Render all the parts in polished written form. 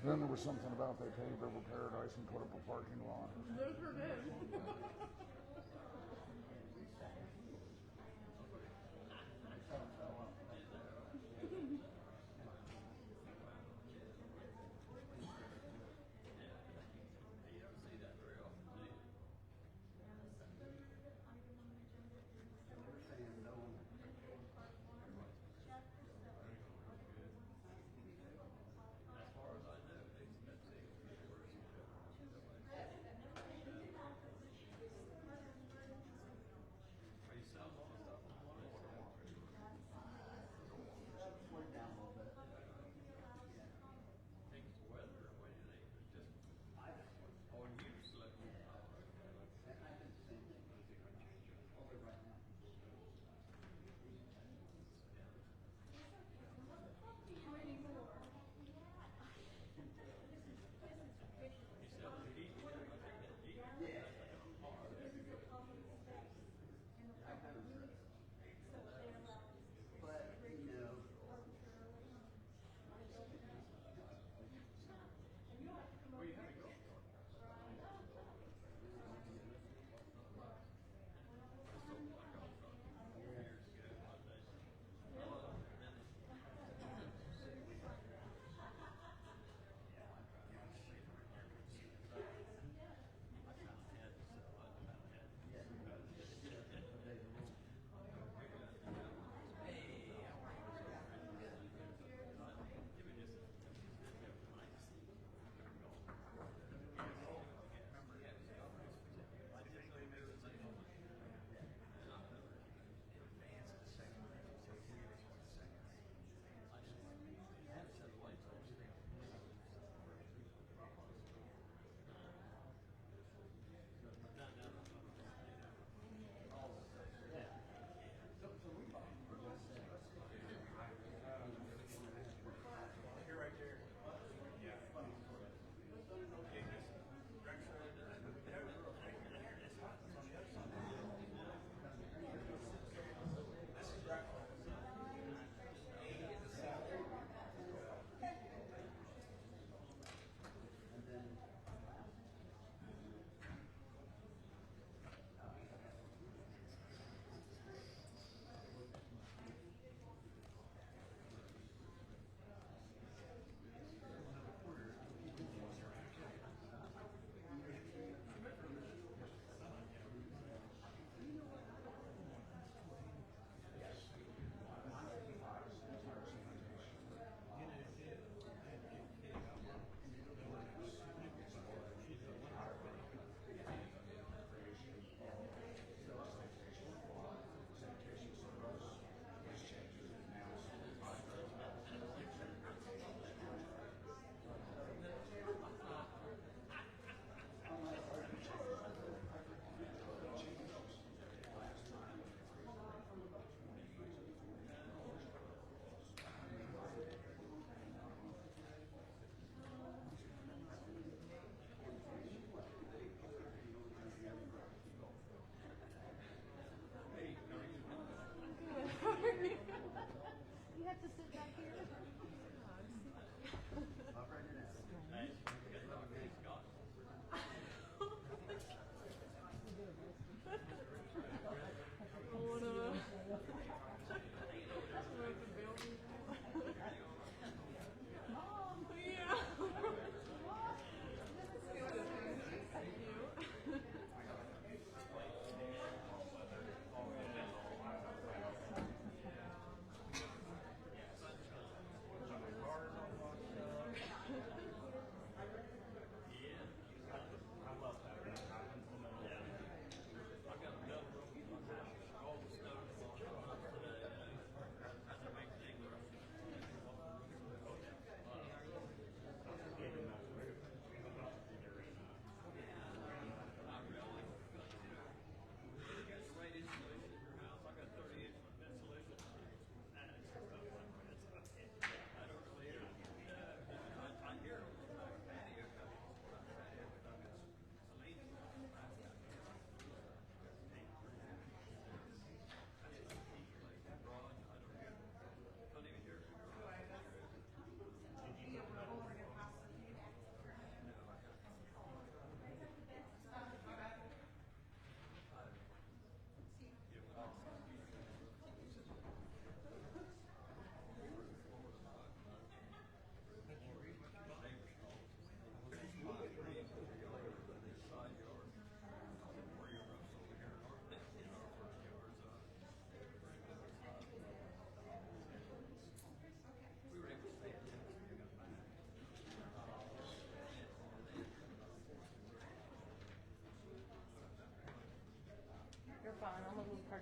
Then there was something about they paved over Paradise and put up a parking lot. Those were good.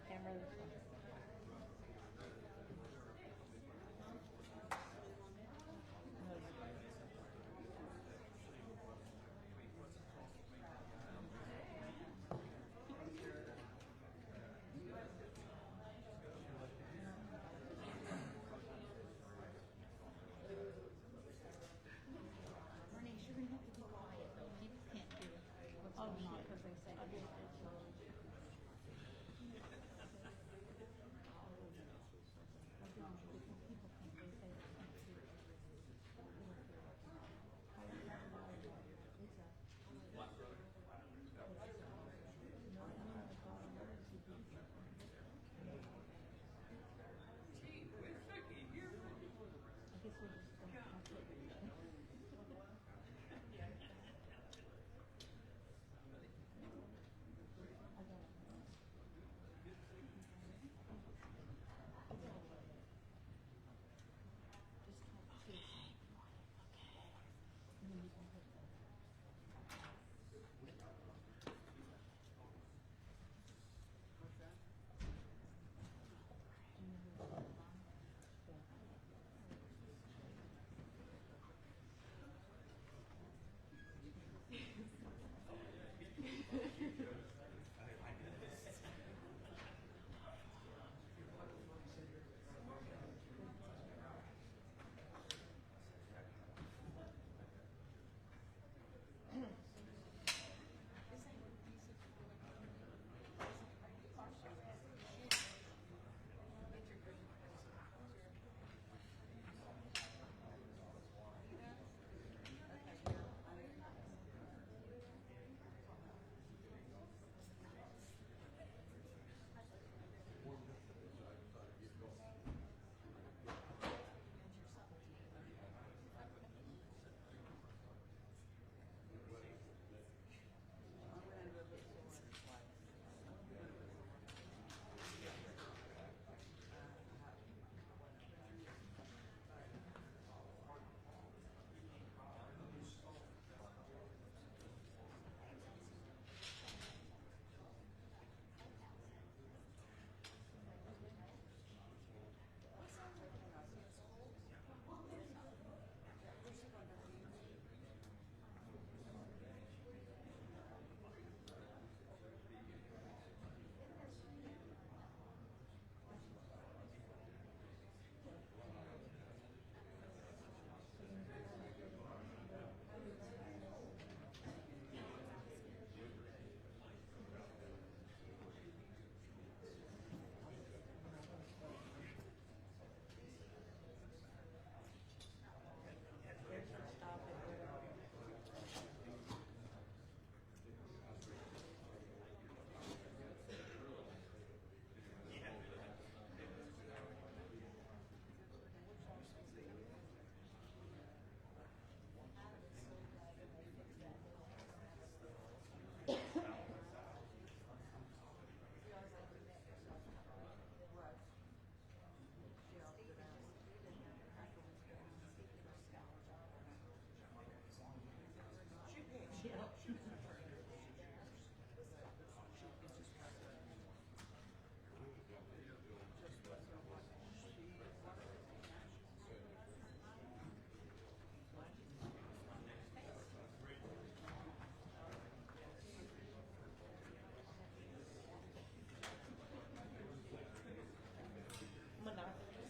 camera this one. Bernice, you're gonna have to be quiet though. People can't hear what's going on because they say Gee, where's Vicky here? I guess we'll just go have to. I got it. Just talk to us. And then you can put that. Do you know who it's from?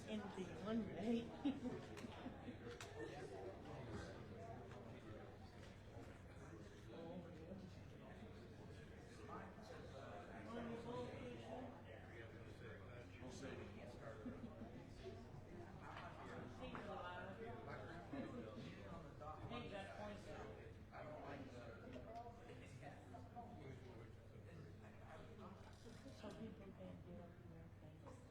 In the one way. So people can't get up in their face.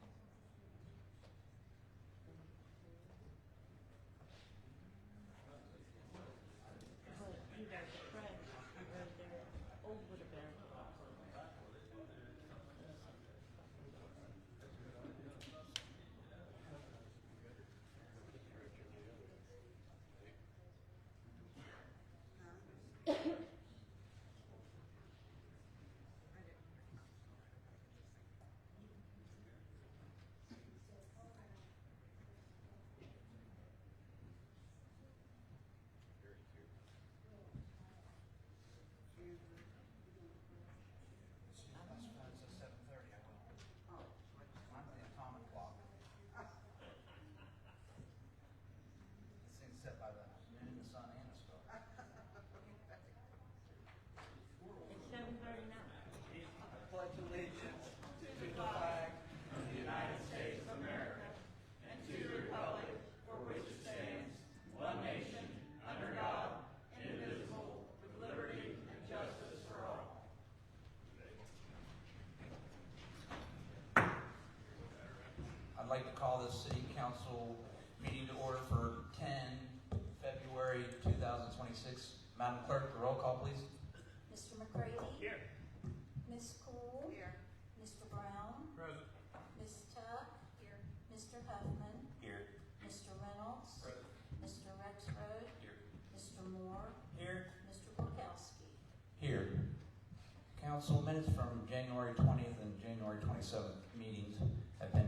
like to call this City Council meeting to order for 10 February 2026. Madam Clerk, the roll call, please. Mr. McCready? Here. Ms. Cool? Here. Mr. Brown? Present. Ms. Tuck? Here. Mr. Huffman? Here. Mr. Reynolds? Present. Mr. Rexroad? Here. Mr. Moore? Here. Mr. Borkowski? Here. Council minutes from January 20th and January 27th meetings have been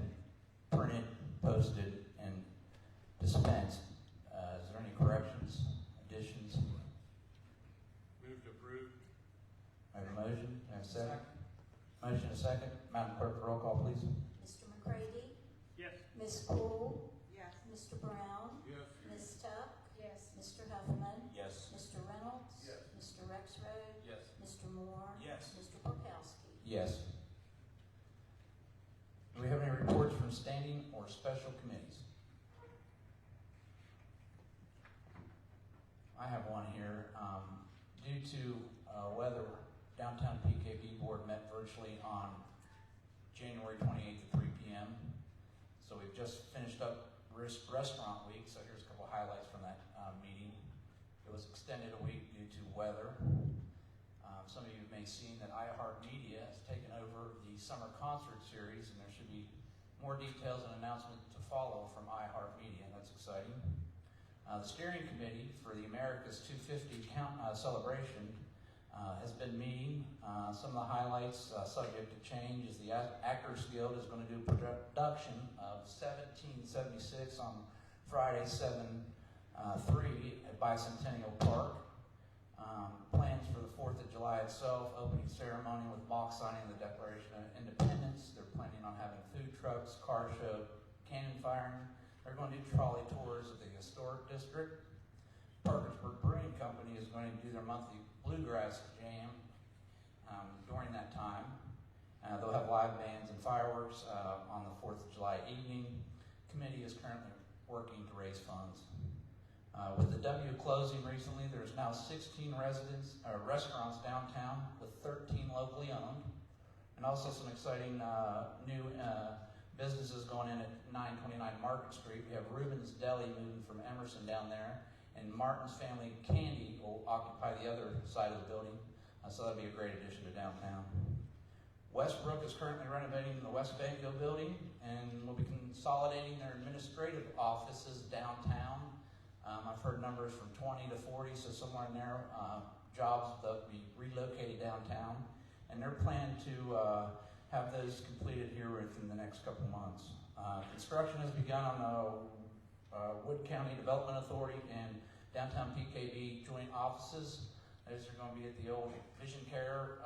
printed, posted, and dispensed. Is there any corrections, additions? Move to approve. I have a motion, I have a second. Motion and a second. Madam Clerk, roll call, please. Mr. McCready? Yes. Ms. Cool? Yes. Mr. Brown? Yes. Ms. Tuck? Yes. Mr. Huffman? Yes. Mr. Reynolds? Yes. Mr. Rexroad? Yes. Mr. Moore? Yes. Mr. Borkowski? Yes. Do we have any reports from standing or special committees? I have one here. Due to weather, Downtown PKB Board met virtually on January 28th at 3 p.m. So we've just finished up restaurant week, so here's a couple highlights from that meeting. It was extended a week due to weather. Some of you may have seen that iHeartMedia has taken over the summer concert series, and there should be more details and announcements to follow from iHeartMedia. That's exciting. The steering committee for the America's 250 celebration has been meeting. Some of the highlights subject to change is the Actors Guild is going to do a production of 10FEB2026 on Friday, 7/3 at Bicentennial Park. Plans for the 4th of July itself, opening ceremony with mock signing of the Declaration of Independence. They're planning on having food trucks, car show, cannon firing. They're going to do trolley tours of the historic district. Parkersburg Brewing Company is going to do their monthly bluegrass jam during that time. They'll have live bands and fireworks on the 4th of July evening. Committee is currently working to raise funds. With the W closing recently, there's now 16 restaurants downtown with 13 locally owned, and also some exciting new businesses going in at 929 Market Street. We have Reuben's Deli moving from Emerson down there, and Martin's Family Candy will occupy the other side of the building, so that'll be a great addition to downtown. Westbrook is currently renovating the West Banko building, and will be consolidating their administrative offices downtown. I've heard numbers from 20 to 40, so somewhere in there, jobs that will be relocated downtown. And they're planning to have those completed here within the next couple months. Construction has begun on the Wood County Development Authority and Downtown PKB joint offices. Those are going to be at the old Vision Care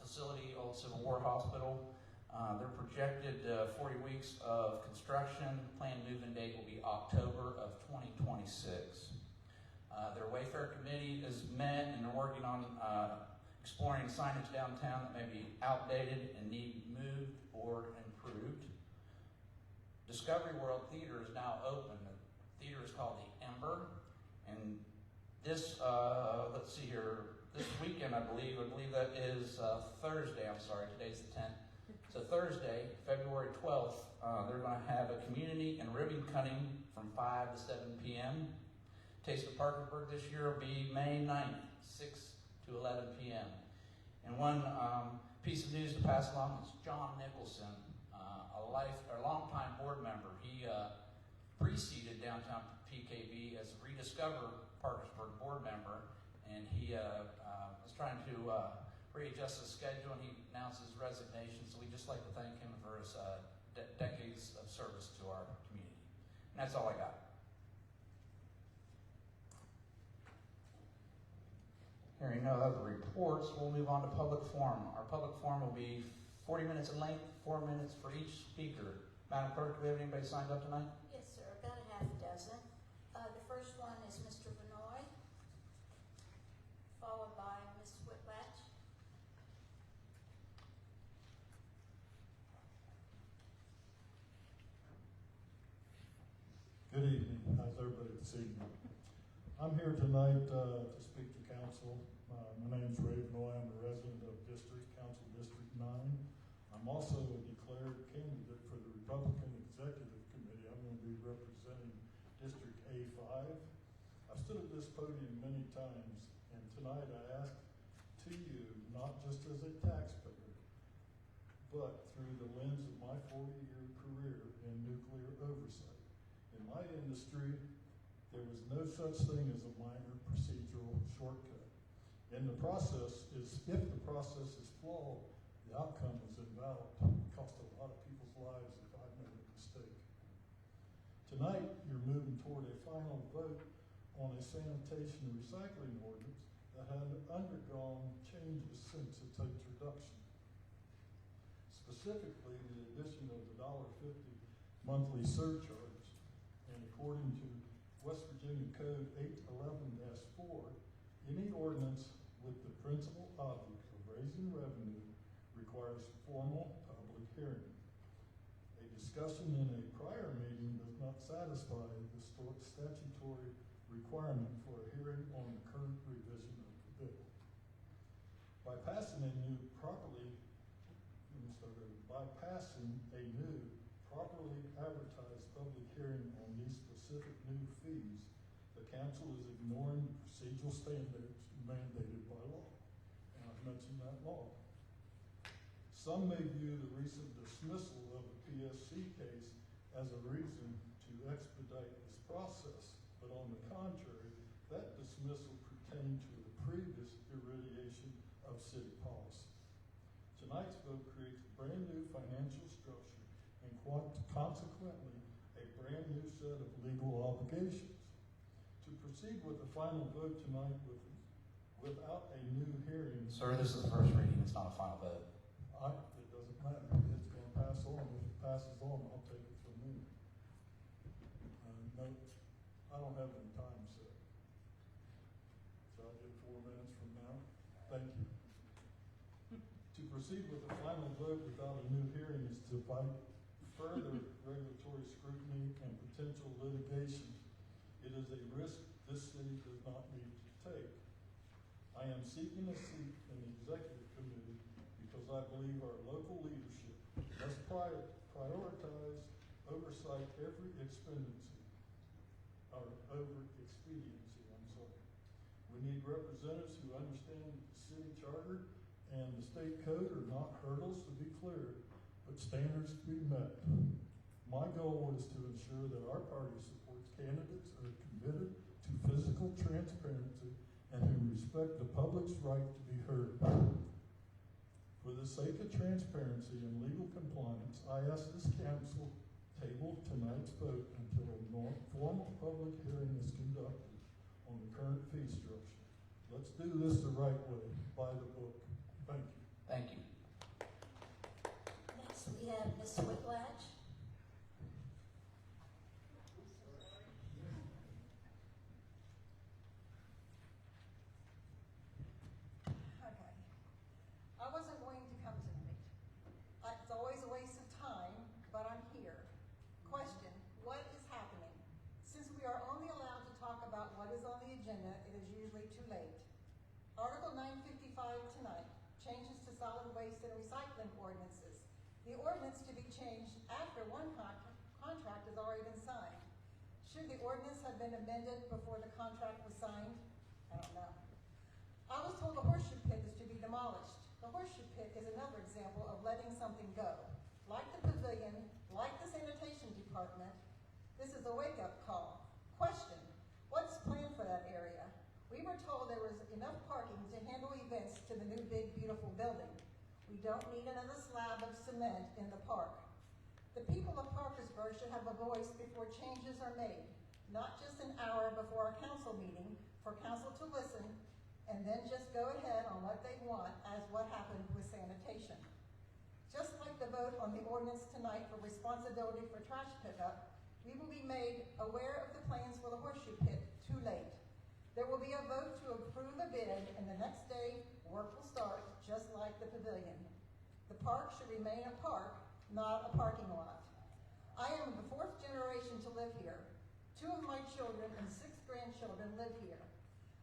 facility, old Civil War Hospital. They're projected 40 weeks of construction. Planned move-in date will be October of 2026. Their Wayfair committee is met, and they're working on exploring signage downtown that may be outdated and need moved or improved. Discovery World Theater is now open. The theater is called the Ember, and this, let's see here, this weekend I believe that is Thursday, I'm sorry, today's the 10th. So Thursday, February 12th, they're going to have a community and ribbon cutting from 5 to 7 p.m. Taste of Parkersburg this year will be May 9th, 6 to 11 p.m. And one piece of news to pass along is John Nicholson, a longtime board member. He preceded Downtown PKB as a Rediscover Parkersburg board member, and he was trying to readjust his schedule, and he announced his resignation. So we'd just like to thank him for his decades of service to our community. And that's all I got. Hearing no other reports, we'll move on to public forum. Our public forum will be 40 minutes in length, 4 minutes for each speaker. Madam Clerk, do we have anybody signed up tonight? Yes, sir. About a half dozen. The first one is Mr. Benoit, followed by Ms. Whitlatch. Good evening. How's everybody this evening? I'm here tonight to speak to council. My name is Ray Benoit. I'm a resident of Council District 9. I'm also a declared candidate for the Republican Executive stood at this podium many times, and tonight I ask to you, not just as a taxpayer, but through the lens of my 40-year career in nuclear oversight. In my industry, there was no such thing as a minor procedural shortcut. If the process is flawed, the outcome is invalid. It cost a lot of people's lives if I've made a mistake. Tonight, you're moving toward a final vote on a sanitation and recycling ordinance that had undergone changes since its introduction. Specifically, the addition of the $1.50 monthly surcharge, and according to West Virginia Code 811-4, any ordinance with the principal object of raising revenue requires formal public hearing. A discussion in a prior meeting does not satisfy the statutory requirement for a hearing on the current revision of the bill. By passing a new properly advertised public hearing on these specific new fees, the council is ignoring the procedural standards mandated by law. And I've mentioned that law. Some may view the recent dismissal of the PSC case as a reason to expedite this process, but on the contrary, that dismissal pertained to the previous irradiation of city policy. Tonight's vote creates a brand new financial structure and consequently a brand new set of legal obligations. To proceed with the final vote tonight without a new hearing. Sir, this is the first reading, it's not a final vote. It doesn't matter, it's gonna pass on. If it passes on, I'll take it from me. No, I don't have any time set. So I'll get 4 minutes from now. Thank you. To proceed with the final vote without a new hearing is to invite further regulatory scrutiny and potential litigation. It is a risk this city does not need to take. I am seeking a seat in the executive committee because I believe our local leadership must prioritize oversight every expediency. We need representatives who understand the city charter and the state code are not hurdles to be cleared, but standards to be met. My goal is to ensure that our party supports candidates who are committed to physical transparency and who respect the public's right to be heard. For the sake of transparency and legal compliance, I ask this council table tonight's vote until a formal public hearing is conducted on the current fee structure. Let's do this the right way, by the book. Thank you. Thank you. Next, we have Mr. Whitlatch. Okay. I wasn't going to come tonight. It's always a waste of time, but I'm here. Question, what is happening? Since we are only allowed to talk about what is on the agenda, it is usually too late. Article 955 tonight, changes to solid waste and recycling ordinances. The ordinance to be changed after one contract has already been signed. Should the ordinance have been amended before the contract was signed? I don't know. I was told the horseshoe pit is to be demolished. The horseshoe pit is another example of letting something go. Like the pavilion, like the sanitation department, this is a wake-up call. Question, what's planned for that area? We were told there was enough parking to handle events to the new big beautiful building. We don't need another slab of cement in the park. The people of Parkersburg should have a voice before changes are made, not just an hour before a council meeting for council to listen and then just go ahead on what they want, as what happened with sanitation. Just like the vote on the ordinance tonight for responsibility for trash pickup, we will be made aware of the plans for the horseshoe pit too late. There will be a vote to approve a bid, and the next day, work will start just like the pavilion. The park should remain a park, not a parking lot. I am the 4th generation to live here. 2 of my children and 6 grandchildren live here.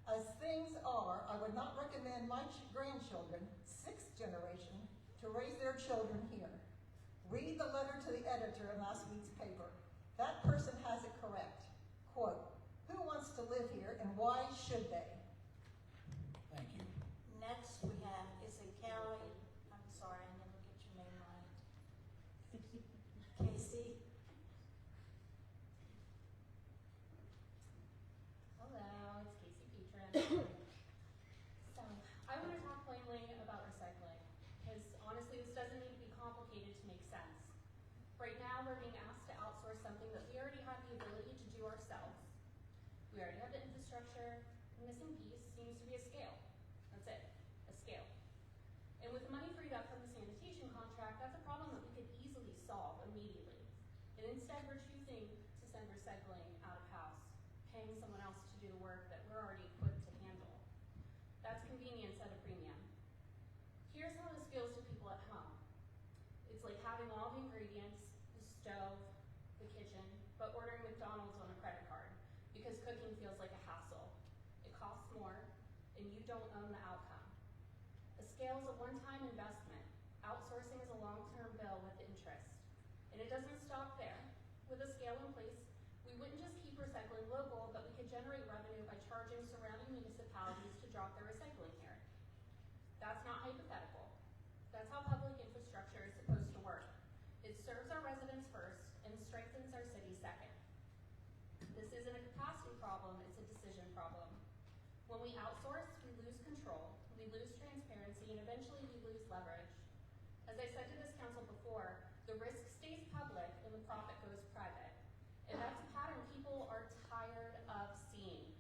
As things are, I would not recommend my grandchildren, 6th generation, to raise their children here. Read the letter to the editor in last week's paper. That person has it correct. Quote, who wants to live here in and why should they? Thank you. Next, we have, is it Callie? I'm sorry, I never get your name right. Casey? Hello, it's Casey Petrin. So, I want to talk plainly about recycling, because honestly, this doesn't need to be complicated to make sense. Right now, we're being asked to outsource something that we already have the ability to do ourselves. We already have the infrastructure. The missing piece seems to be a scale. That's it, a scale. And with the money freed up from the sanitation contract, that's a problem that we could easily solve immediately. And instead, we're choosing to send recycling out of house, paying someone else to do the work that we're already equipped to handle. That's convenience at a premium. Here's how this feels to people at home. It's like having all the ingredients, the stove, the kitchen, but ordering McDonald's on a credit card because cooking feels like a hassle. It costs more, and you don't own the outcome. A scale is a one-time investment. Outsourcing is a long-term bill with interest. And it doesn't stop there. With a scale in place, we wouldn't just keep recycling local, but we could generate revenue by charging surrounding municipalities to drop their recycling here. That's not hypothetical. That's how public infrastructure is supposed to work. It serves our residents first and strengthens our city second. This isn't a capacity problem, it's a decision problem. When we outsource, we lose control, we lose transparency, and eventually we lose leverage. As I said to this council before, the risk stays public and the profit goes private. And that's a pattern people are tired of seeing.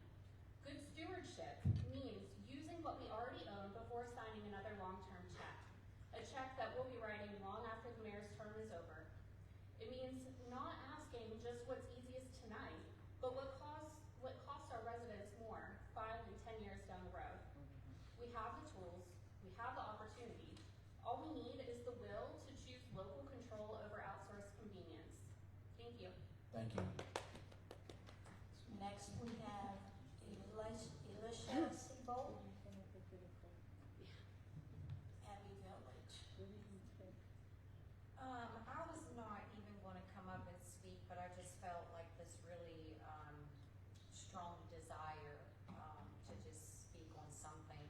Good stewardship means using what we already own before signing another long-term check. A check that we'll be writing long after the mayor's term is over. It means not asking just what's easiest tonight, but what costs our residents more 5 and 10 years down the road. We have the tools, we have the opportunity. All we need is the will to choose local control over outsourced convenience. Thank you. Thank you. Next, we have Elisha Seabold, Abbey Village. I was not even going to come up and speak, but I just felt like this really strong desire to just speak on something.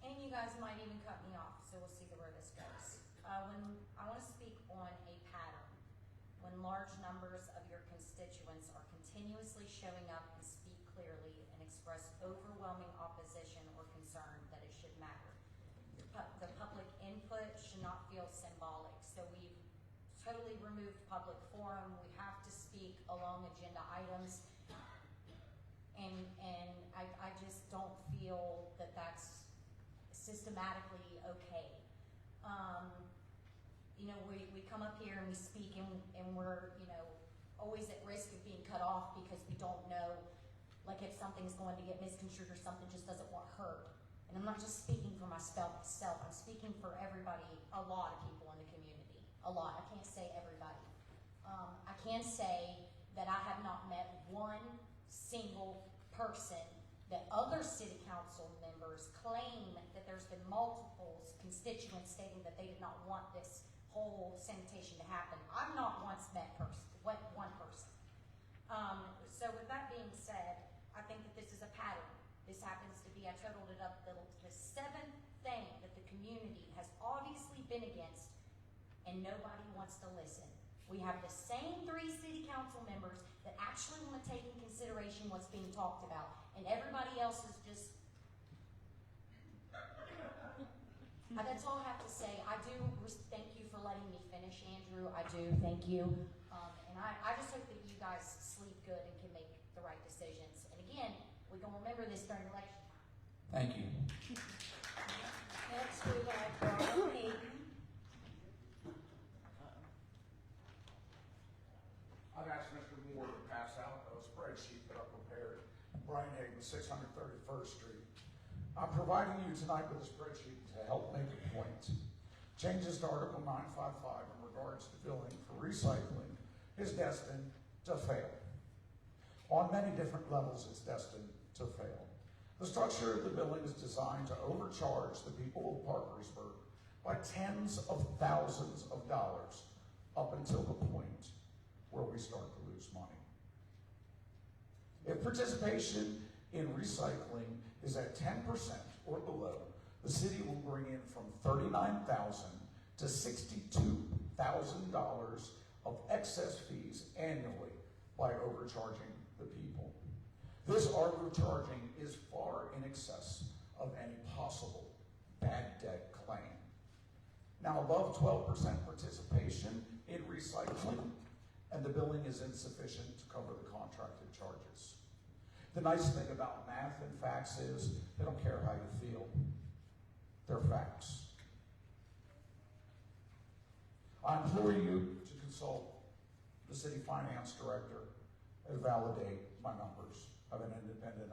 And you guys might even cut me off, so we'll see where this goes. When I want to speak on a pattern, when large numbers of your constituents are continuously showing up and speak clearly and express overwhelming opposition or concern that it should matter. The public input should not feel symbolic, so we've totally removed public forum. We have to speak along agenda items, and I just don't feel that that's systematically okay. You know, we come up here and we speak and we're, you know, always at risk of being cut off because we don't know, like, if something's going to get misconstrued or something just doesn't want heard. And I'm not just speaking for myself, I'm speaking for everybody, a lot of people in the community, a lot. I can't say everybody. I can say that I have not met one single person that other city council members claim that there's been multiple constituents stating that they did not want this whole sanitation to happen. I've not once met one person. So with that being said, I think that this is a pattern. This happens to be, I totaled it up, the seventh thing that the community has obviously been against, and nobody wants to listen. We have the same 3 city council members that actually want to take in consideration what's being talked about, and everybody else is just... that's all I have to say. I do thank you for letting me finish, Andrew. I do, thank you. And I just hope that you guys sleep good and can make the right decisions. And again, we're going to remember this during election time. Thank you. Next, we have Brian Hayden. I've asked Mr. Moore to pass out a spreadsheet that I prepared. Brian Hayden, 631st Street. I'm providing you tonight with a spreadsheet to help make a point. Changes to Article 955 in regards to billing for recycling is destined to fail. On many different levels, it's destined to fail. The structure of the billing is designed to overcharge the people of Parkersburg by tens of thousands of dollars up until the point where we start to lose money. If participation in recycling is at 10% or below, the city will bring in from $39,000 to $62,000 of excess fees annually by overcharging the people. This overcharging is far in excess of any possible bad debt claim. Now, above 12% participation in recycling, and the billing is insufficient to cover the contracted charges. The nice thing about math and facts is they don't care how you feel. They're facts. I implore you to consult the city finance director and validate my numbers. I have an independent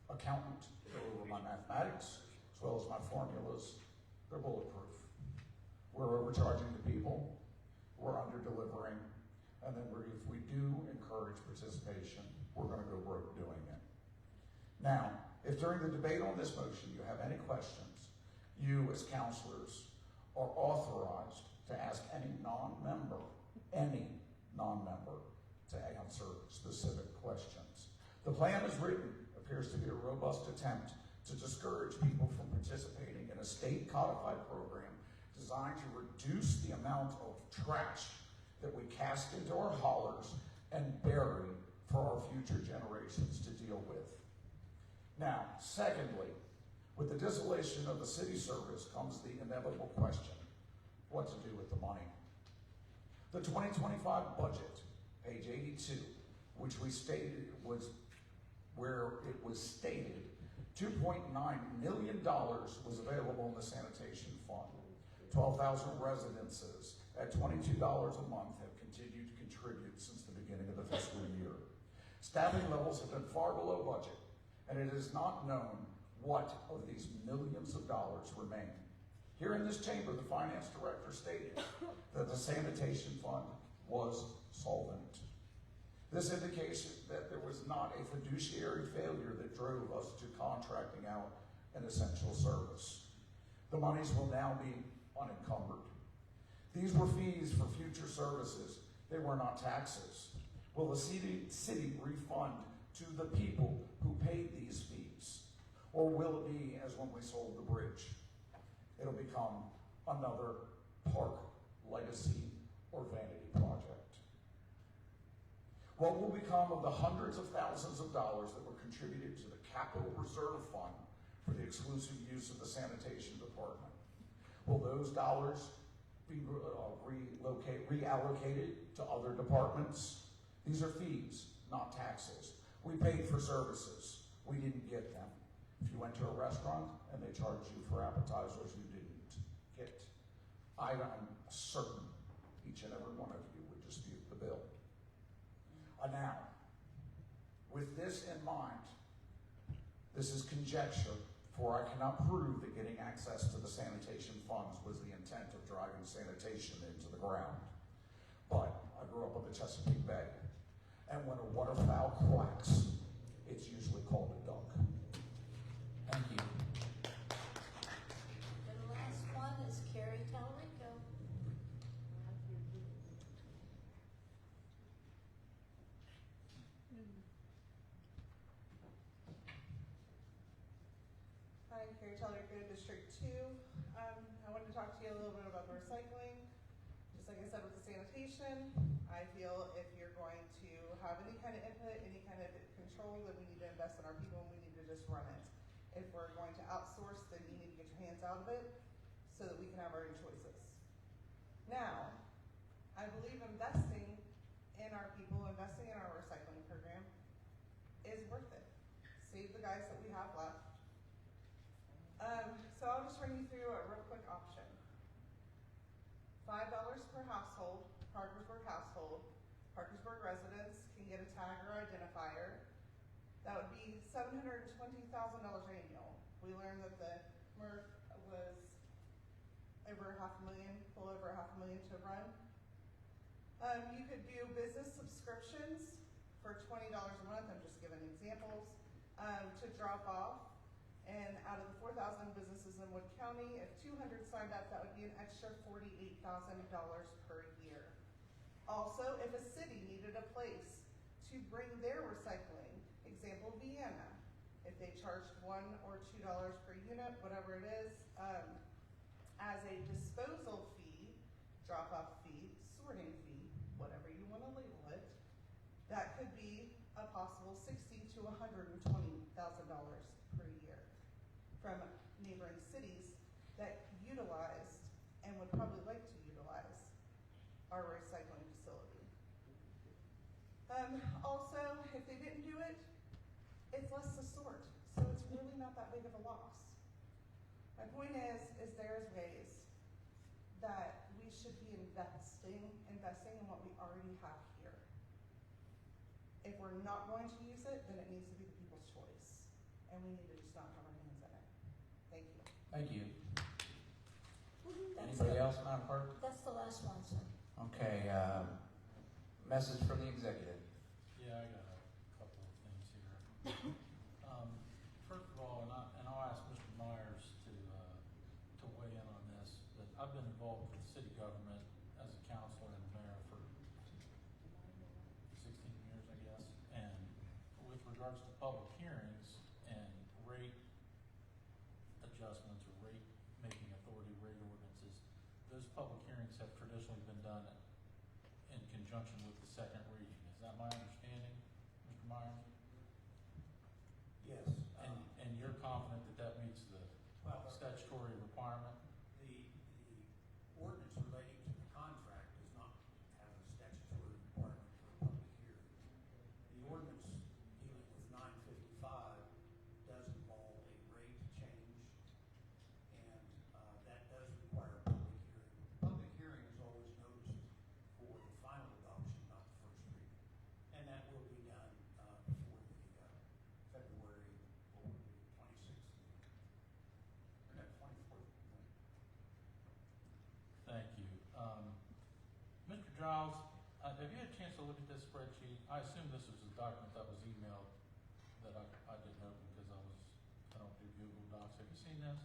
accountant go over my mathematics as well as my formulas. They're bulletproof. We're overcharging the people, we're under-delivering, and then if we do encourage participation, we're going to go broke doing it. Now, if during the debate on this motion you have any questions, you as counselors are authorized to ask any non-member to answer specific questions. The plan as written appears to be a robust attempt to discourage people from participating in a state codified program designed to reduce the amount of trash that we cast into our haulers and bury for our future generations to deal with. Now, secondly, with the dissolution of the city service comes the inevitable question, what to do with the money. The 2025 budget, page 82, which we stated was where it was stated $2.9 million was available in the sanitation fund. 12,000 residences at $22 a month have continued to contribute since the beginning of the fiscal year. Staffing levels have been far below budget, and it is not known what of these millions of dollars remain. Here in this chamber, the finance director stated that the sanitation fund was solvent. This indicates that there was not a fiduciary failure that drove us to contracting out an essential service. The monies will now be unencumbered. These were fees for future services. They were not taxes. Will the city refund to the people who paid these fees? Or will it be as when we sold the bridge? It'll become another park legacy or vanity project. What will become of the hundreds of thousands of dollars that were contributed to the Capital Reserve Fund for the exclusive use of the sanitation department? Will those dollars be reallocated to other departments? These are fees, not taxes. We paid for services. We didn't get them. If you went to a restaurant and they charged you for appetizers, you didn't get. I'm certain each and every one of you would dispute the bill. Now, with this in mind, this is conjecture, for I cannot prove that getting access to the sanitation funds was the intent of driving sanitation into the ground. But I grew up on the Chesapeake Bay, and when a waterfowl quacks, it's usually called a duck. Thank you. The last one is Carrie Talrico. Hi, Carrie Talrico, District 2. I wanted to talk to you a little bit about the recycling. Just like I said with the sanitation, I feel if you're going to have any kind of input, any kind of control, then we need to invest in our people and we need to just run it. If we're going to outsource, then you need to get your hands out of it so that we can have our own choices. Now, I believe investing in our people, investing in our recycling program is worth it. Save the guys that we have left. So I'll just run you through a real quick option. $5 per household, Parkersburg household. Parkersburg residents can get a tag or identifier. That would be $720,000 annual. We learned that the MRF was over $500,000, pull over $500,000 to run. You could do business subscriptions for $20 a month. I'm just giving examples to drop off. And out of the 4,000 businesses in Wood County, if 200 signed up, that would be an extra $48,000 per year. Also, if a city needed a place to bring if they charged $1 or $2 per unit, whatever it is, as a disposal fee, drop-off fee, sorting fee, whatever you want to label it, that could be a possible $60,000 to $120,000 per year from neighboring cities that utilized and would probably like to utilize our recycling facility. Also, if they didn't do it, it's less to sort, so it's really not that big of a loss. My point is there's ways that we should be investing in what we already have here. If we're not going to use it, then it needs to be the people's choice, and we need to just not have our hands in it. Thank you. Thank you. That's Anybody it. else, Madam Clerk? That's the last one, sir. Okay, message from the executive. Yeah, I got a couple of things here. First of all, and I'll ask Mr. Myers to weigh in on this, but I've been involved with city government as a counselor and mayor for 16 years, I guess. And with regards to public hearings and rate adjustments or making authority rate ordinances, those public hearings have traditionally been done in conjunction with the second reading. Is that my understanding, Mr. Myers? Yes. And you're confident that that meets the statutory requirement? The ordinance relating to the contract does not have a statutory requirement for a public hearing. The ordinance dealing with 955 does involve a rate change, and that does require a public hearing. Public hearing is always noticed for the final adoption, not the first reading. And that will be done before the February 26th meeting. Or no, 24th. Thank you. Mr. Giles, have you had a chance to look at this spreadsheet? I assume this is a document that was emailed that I didn't open because I don't do Google Docs. Have you seen this?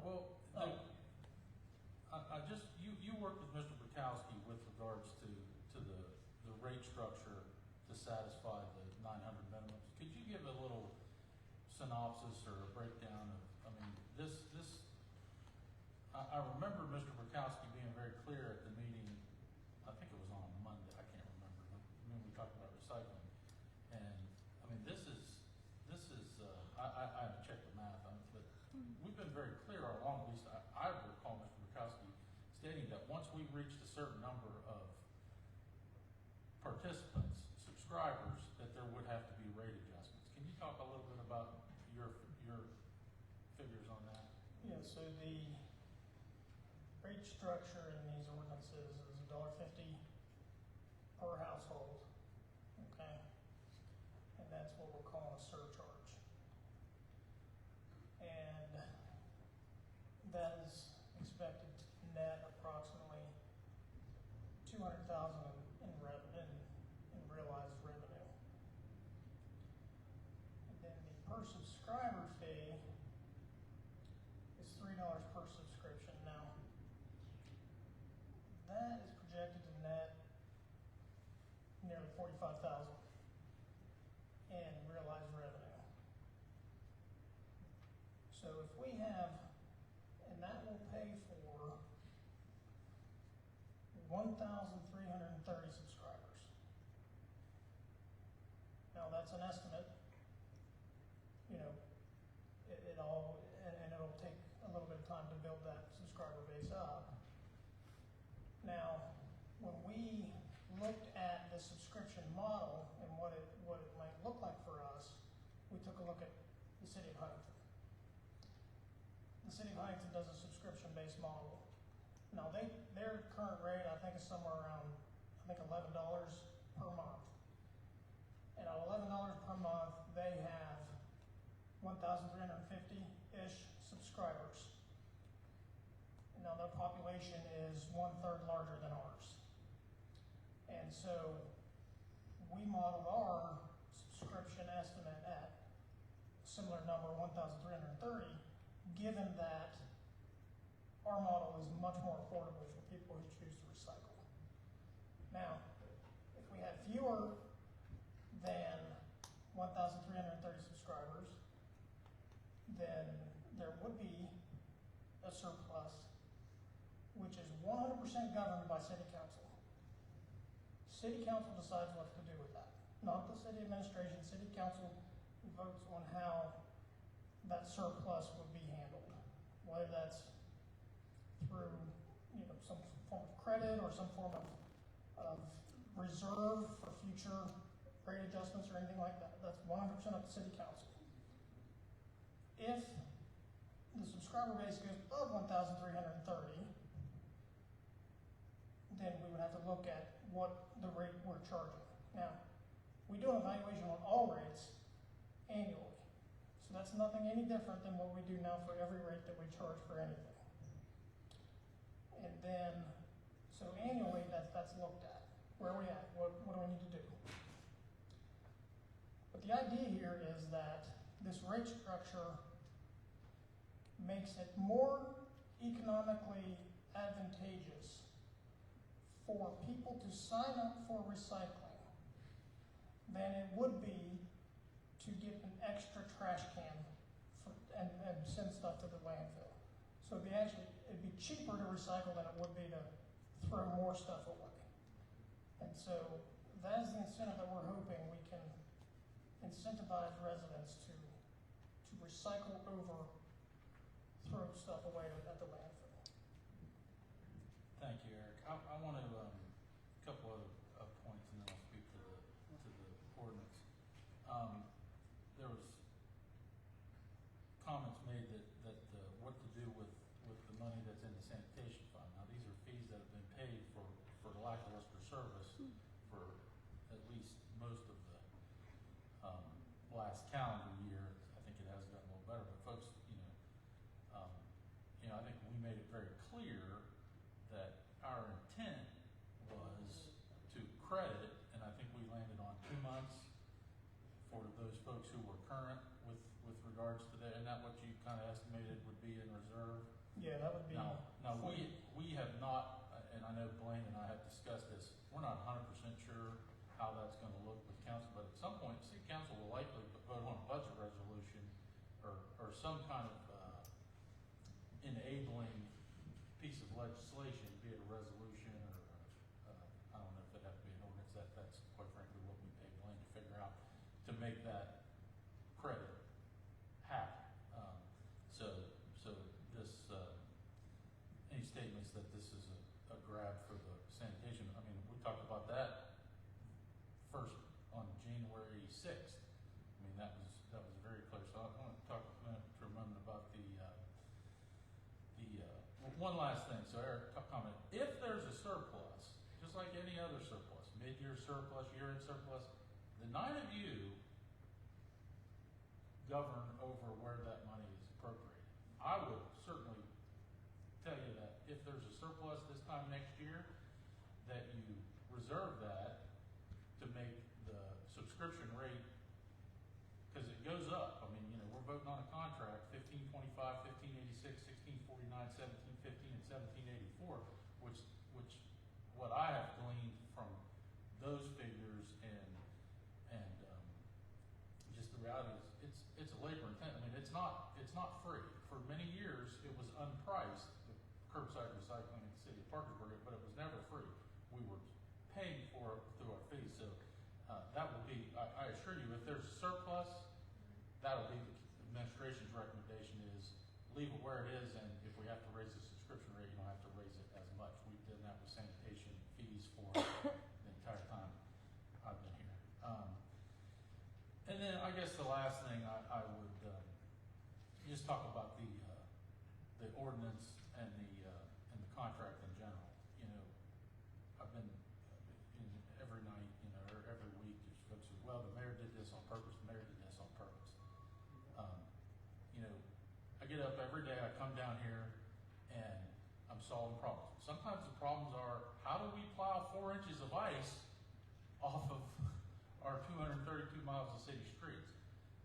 Well, I just, you worked with Mr. Bukowski with regards to the rate structure to satisfy the 900 minimums. Could you give a little synopsis or a breakdown of, I mean, I remember Mr. Bukowski being very clear at the meeting, I think it was on Monday, I can't remember, when we talked about recycling. And, I mean, this is, I haven't checked the math on it, but we've been very clear all along, at least I recall Mr. Bukowski stating that once we reached a certain number of participants, subscribers, that there would have to be rate adjustments. Can you talk a little bit about your figures on that? Yeah, so the rate structure in these ordinances is $1.50 per household, okay? And that's what we're calling a surcharge. And that is expected to net approximately $200,000 in realized revenue. And then the per subscriber fee is $3 per subscription. Now, that is projected to net nearly $45,000 in realized revenue. So if we have, and that will pay for 1,330 subscribers. Now that's an estimate, you know, it all, and it'll take a little bit of time to build that subscriber base up. Now, when we looked at the subscription model and what it might look like for us, we took a look at the city of Huntington. The city of Huntington does a subscription-based model. Now, their current rate, I think, is somewhere around, $11 per month. And at $11 per month, they have 1,350-ish subscribers. And now their population is 1/3 larger than ours. And so we modeled our subscription estimate at a similar number, 1,330, given that our model is much more affordable for people who choose to recycle. Now, if we had fewer than 1,330 then there would be a surplus, which is 100% governed by city council. City council decides what to do with that, not the city administration. City council votes on how that surplus would be handled, whether that's through, some form of credit or some form of reserve for future rate adjustments or anything like that. That's 100% up to city council. If the subscriber base goes above 1,330, then we would have to look at what the rate we're charging. Now, we do an evaluation on all rates annually. So that's nothing any different than what we do now for every rate that we charge for anything. And then, so annually that's looked at. Where are we at? What do we need to do? But the idea here is that this rate structure makes it more economically advantageous for people to sign up for recycling than it would be to get an extra trash can and send stuff to the landfill. So it'd be cheaper to recycle than it would be to throw more stuff away. And so that is the incentive that we're hoping we can incentivize residents to recycle over throw stuff away at the landfill. Thank you, Eric. I want to, a couple other points, and then I'll speak to the ordinance. There was comments made that what to do with the money that's in the sanitation fund. Now, these are fees that have been paid for lackluster service for at least most of the last calendar year. I think it has gotten a little better, but folks, I think we made it very clear that our intent was to credit, and I think we landed on 2 months for those folks who were current with regards to that. Isn't that what you kind of estimated would be in reserve? Yeah, that would be. Now we have not, and I know Blaine and I have discussed this, we're not 100% sure how that's going to look with council, but at some point, city council will likely vote on a budget resolution or some kind of enabling piece of legislation, be it a resolution or I don't know if it have to be an ordinance. That's quite frankly what we pay Blaine to figure out to make that credit happen. So this any statements that this is a grab for the sanitation. I mean, we talked about that first on January 6th. I mean, that was very clear. So I want to talk a minute for a moment about one last thing. So Eric, comment. If there's a surplus, just like any other surplus, mid-year surplus, year-end surplus, the 9 of you govern over where that money is appropriated. I would certainly tell you that if there's a surplus this time next year, that you reserve that to make the subscription rate, because it goes up. I mean, we're voting on a contract, 1525, 1586, 1649, 1715, and 1784, which what I have gleaned from those figures and just the reality is it's a labor intensive. I mean, it's not free. For many years, it was unpriced, the curbside recycling in the city of Parkersburg, but it was never free. We were paying for it through our fees. So that would be, I assure you, if there's a surplus, that'll be the administration's recommendation is leave it where it is, and if we have to raise the subscription rate, you don't have to raise it as much. We've done that with sanitation fees for the entire time I've been here. And then I guess the last thing I would just talk about the ordinance and the contract in general. I've been every night, or every week, there's folks who, well, the mayor did this on purpose. The mayor did this on purpose. I get up every day. I come down here and I'm solving problems. Sometimes the problems are, how do we plow 4 inches of ice off of our 232 miles of city streets?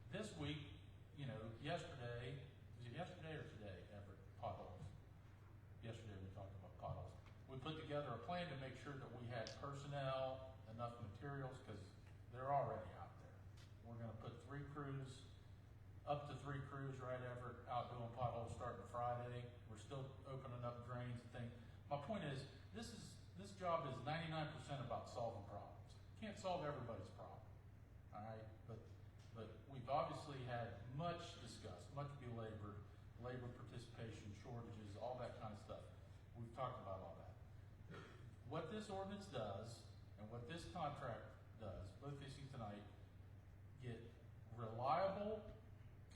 This week, yesterday, was it yesterday or today, Everett, potholes? Yesterday we talked about potholes. We put together a plan to make sure that we had personnel, enough materials, because they're already out there. We're going to put 3 crews, up to 3 crews, right, Everett, job is 99% about solving problems. Can't solve everybody's problem, all right? But we've obviously had much discussed, much belabored, labor participation, shortages, all that kind of stuff. We've talked about all that. What this ordinance does, and what this contract does, both issues tonight, get reliable,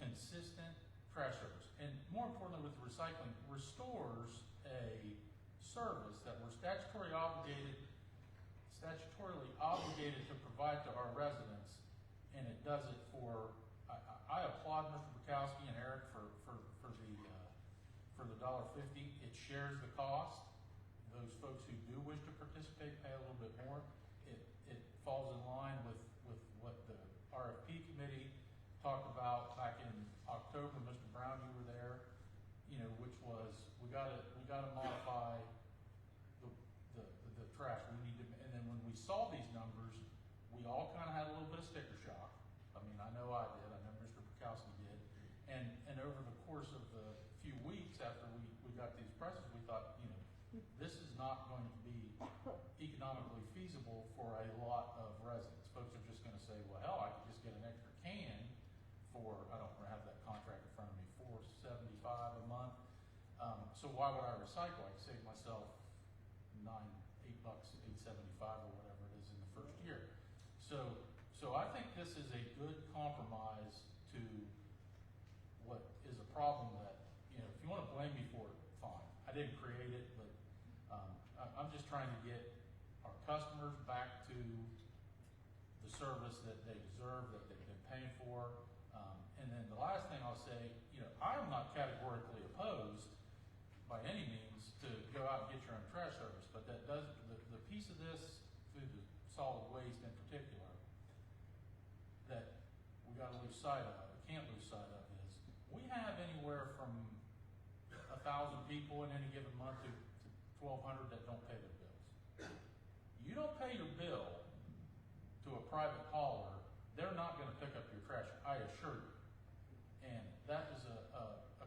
consistent trash service. And more importantly with the recycling, restores a service that we're statutorily obligated to provide to our residents, and it does it for, I applaud Mr. Bukowski and Eric for the $1.50. It shares the cost. Those folks who do wish to participate pay a little bit more. It falls in line with what the RFP committee talked about back in October. Mr. Brown, you were there, which was, we gotta modify the trash. We need to, and then when we saw these numbers, we all kind of had a little bit of sticker shock. I mean, I know I did. I know Mr. Bukowski did. And over the course of the few weeks after we got these prices, we thought, this is not going to be economically feasible for a lot of residents. Folks are just going to say, well, hell, I could just get an extra can for, I don't have that contract in front of me, $4.75 a month. So why would I recycle? I could save myself $8, $8.75 or whatever it is in the first year. So I think this is a good compromise to what is a problem that, if you want to blame me for it, fine. I didn't create it, but I'm just trying to get our customers back to the service that they deserve, that they've been paying for. And then the last thing I'll say, I'm not categorically opposed by any means to go out and get your own trash service, but that does, the piece of this through the solid waste in particular that we got to lose sight of, we can't lose sight of, is we have anywhere from 1,000 people in any given month to 1,200 that don't pay their bills. You don't pay your bill to a private hauler, they're not going to pick up your trash, I assure you. And that is a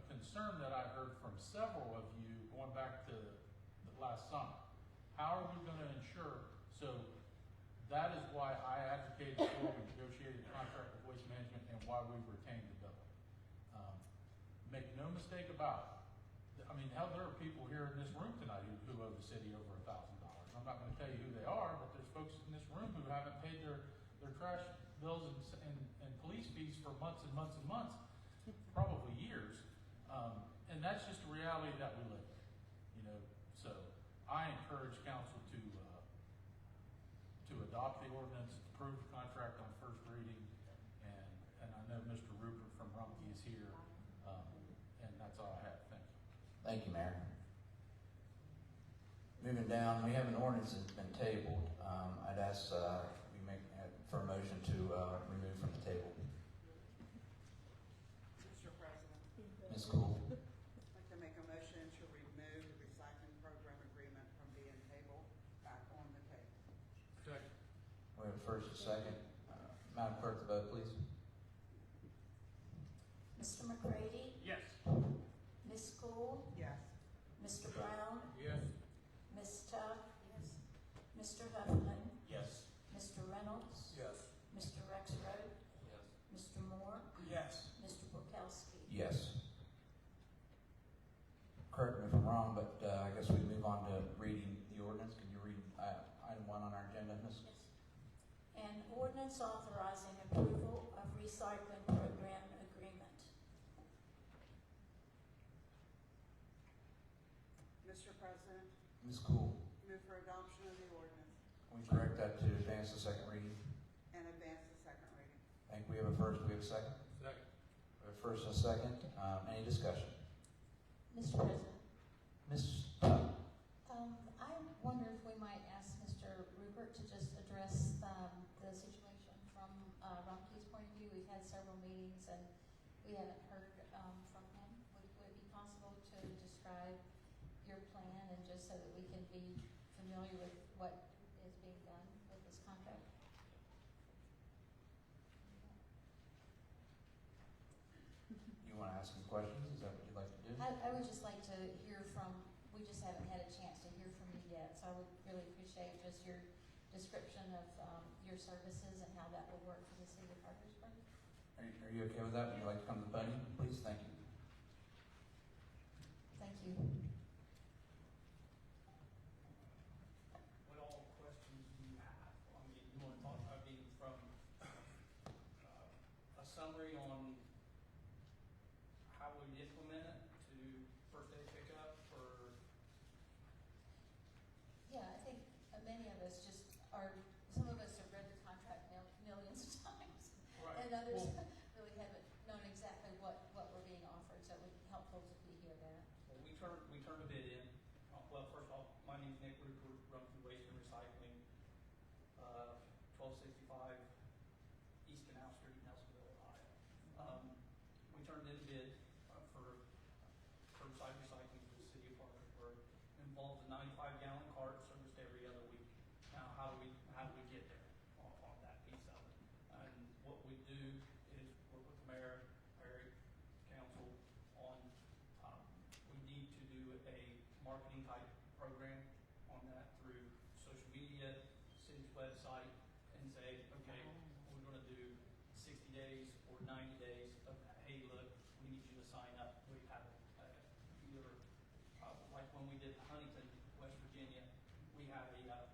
concern that I heard from several of you going back to the last summer. How are we going to ensure? So that is why I advocated for, we negotiated a contract with Waste Management, and why we retained the bill. Make no mistake about it. I mean, hell, there are people here in this room tonight who owe the city over $1,000. I'm not going to tell you who they are, but there's folks in this room who haven't paid their trash bills and police fees for months and months and months, probably years. And that's just the reality that we live in, So I encourage council to adopt the ordinance, approve the contract on first reading, and I know Mr. Rupert from Rumpke is here, and that's all I have. Thank you. Thank you, Mayor. Moving down, we have an ordinance that's been tabled. I'd ask we make for a motion to remove from the table. Mr. President, Ms. Cool. I'd like to make a motion to remove the recycling program agreement from being tabled back on the table. Second. We have a first and second. Madam Clerk, the vote, please. Mr. McCready? Yes. Ms. Cool? Yes. Mr. Brown? Yes. Ms. Tuck? Yes. Mr. Huffman? Yes. Mr. Reynolds? Yes. Mr. Rexroad? Yes. Mr. Moore? Yes. Mr. Bukowski? Yes. Correct me if I'm wrong, but I guess we move on to reading the ordinance. Can you read item 1 on our agenda, Ms.? Yes. An ordinance authorizing approval of recycling program agreement. Mr. President, Ms. Cool. move for adoption of the ordinance Can we correct that to advance the second reading? and advance the second reading. I think we have a first, we have a second? Second. We have a first and a second. Any discussion? Mr. President, Ms. Tuck? I wonder if we might ask Mr. Rupert to just address the situation from Rumpke's point of view. We've had several meetings and we haven't heard from him. Would it be possible to describe your plan and just so that we can be familiar with what is being done with this contract? You want to ask some questions? Is that what you'd like to do? I would just like to hear from, we just haven't had a chance to hear from you yet, so I would really appreciate just your description of, your services and how that will work for the city of Parkersburg. Are you okay with that? Would you like to come to the podium, please? Thank you. Thank you. What all questions do you have? I mean, you want to talk, I mean, from a summary on how we implement it to first day pickup, or? Yeah, I think many of us just are, some of us have read the contract millions of times. Right. And others Well, really haven't known exactly what we're being offered, so it would help folks if we hear that. Well, we turned a bid in. Well, first of all, my name's Nick Rupert, run through Waste and Recycling, 1265 East Canal Street, Nelsonville, Ohio. We turned in a bid for curbside recycling for the city of Parkersburg. It involves a 95-gallon cart serviced every other week. Now, how do we get there on that piece of it? And what we do is work with the mayor, council on, we need to do a marketing type program on that through social media, city's website, and say, okay, we're gonna do 60 days or 90 days of, hey, look, we need you to sign up. We have either, like when we did Huntington, West Virginia, we had it was,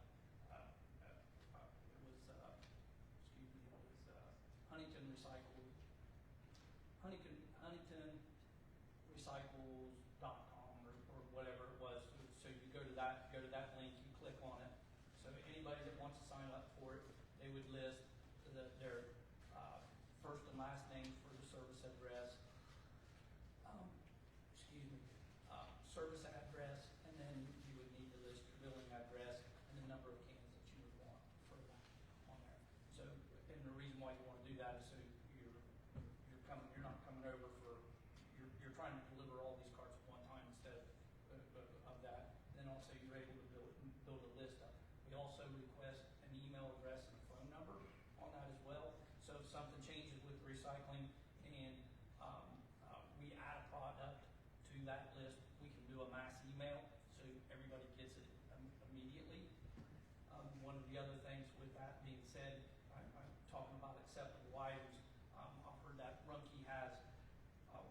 Huntington Recycles.com or whatever it was. So you go to that link, you click on it. So anybody that wants to sign up for it, they would list their first and last name for the service address, service address, and then you would need to list your billing address and the number of cans that you would want for that on there. So, and the reason why you want to do that is so you're not coming over for, you're trying to deliver all these carts at one time instead of that. And then also you're able to build a list up. We also request an email address and a phone number on that as well. So if something changes with recycling and we add a product to that list, we can do a mass email so everybody gets it immediately. One of the other things with that being said, I'm talking about acceptable items. I've heard that Rumpke has,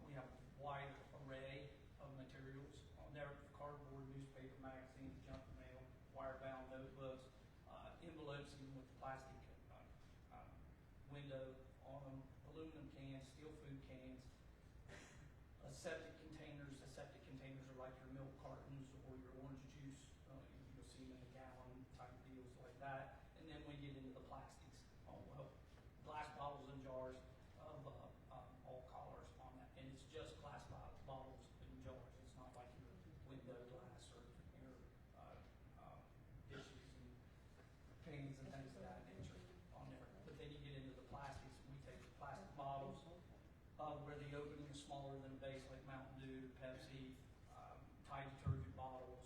we have a wide array of materials on there: cardboard, newspaper, magazines, junk mail, wire-bound notebooks, envelopes, even with the plastic window on them, aluminum cans, steel food cans, septic containers. The septic containers are like your milk cartons or your orange juice. You'll see them in a gallon type deals like that. And then we get into the plastics. Glass bottles and jars of all colors on that. And it's just glass bottles and jars. It's not like your window glass or your dishes and pans and things of that nature on there. But then you get into the plastics, and we take the plastic bottles where the opening is smaller than a base, like Mountain Dew, Pepsi, Tide detergent bottles,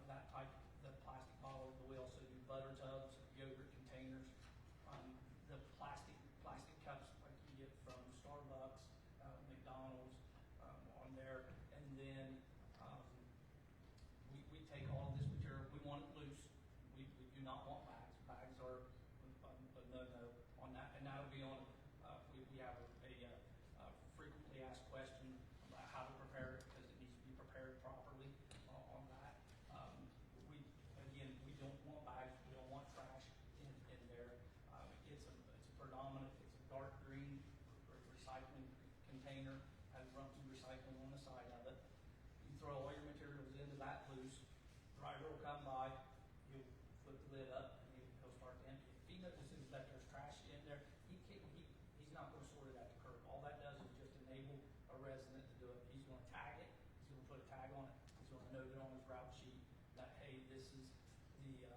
that type of plastic bottle. But we also do butter tubs, yogurt containers, the plastic cups like you get from Starbucks, McDonald's on there. And then we take all of this material. We want it loose. We do not want bags. Bags are a no-no on that. And that'll be on, we have a frequently asked question about how to prepare it, because it needs to be prepared properly on that. We don't want bags. We don't want trash in there. It's a predominant, it's a dark green recycling container, has Rumpke Recycling on the side of it. You throw all your materials into that loose, driver will come by, he'll flip the lid up, and he'll start to empty it. If he notices that there's trash in there, he's not going to sort it at the curb. All that does is just enable a resident to do it. He's going to tag it, he's going to put a tag on it, he's going to note it on his route sheet that, hey, this is the,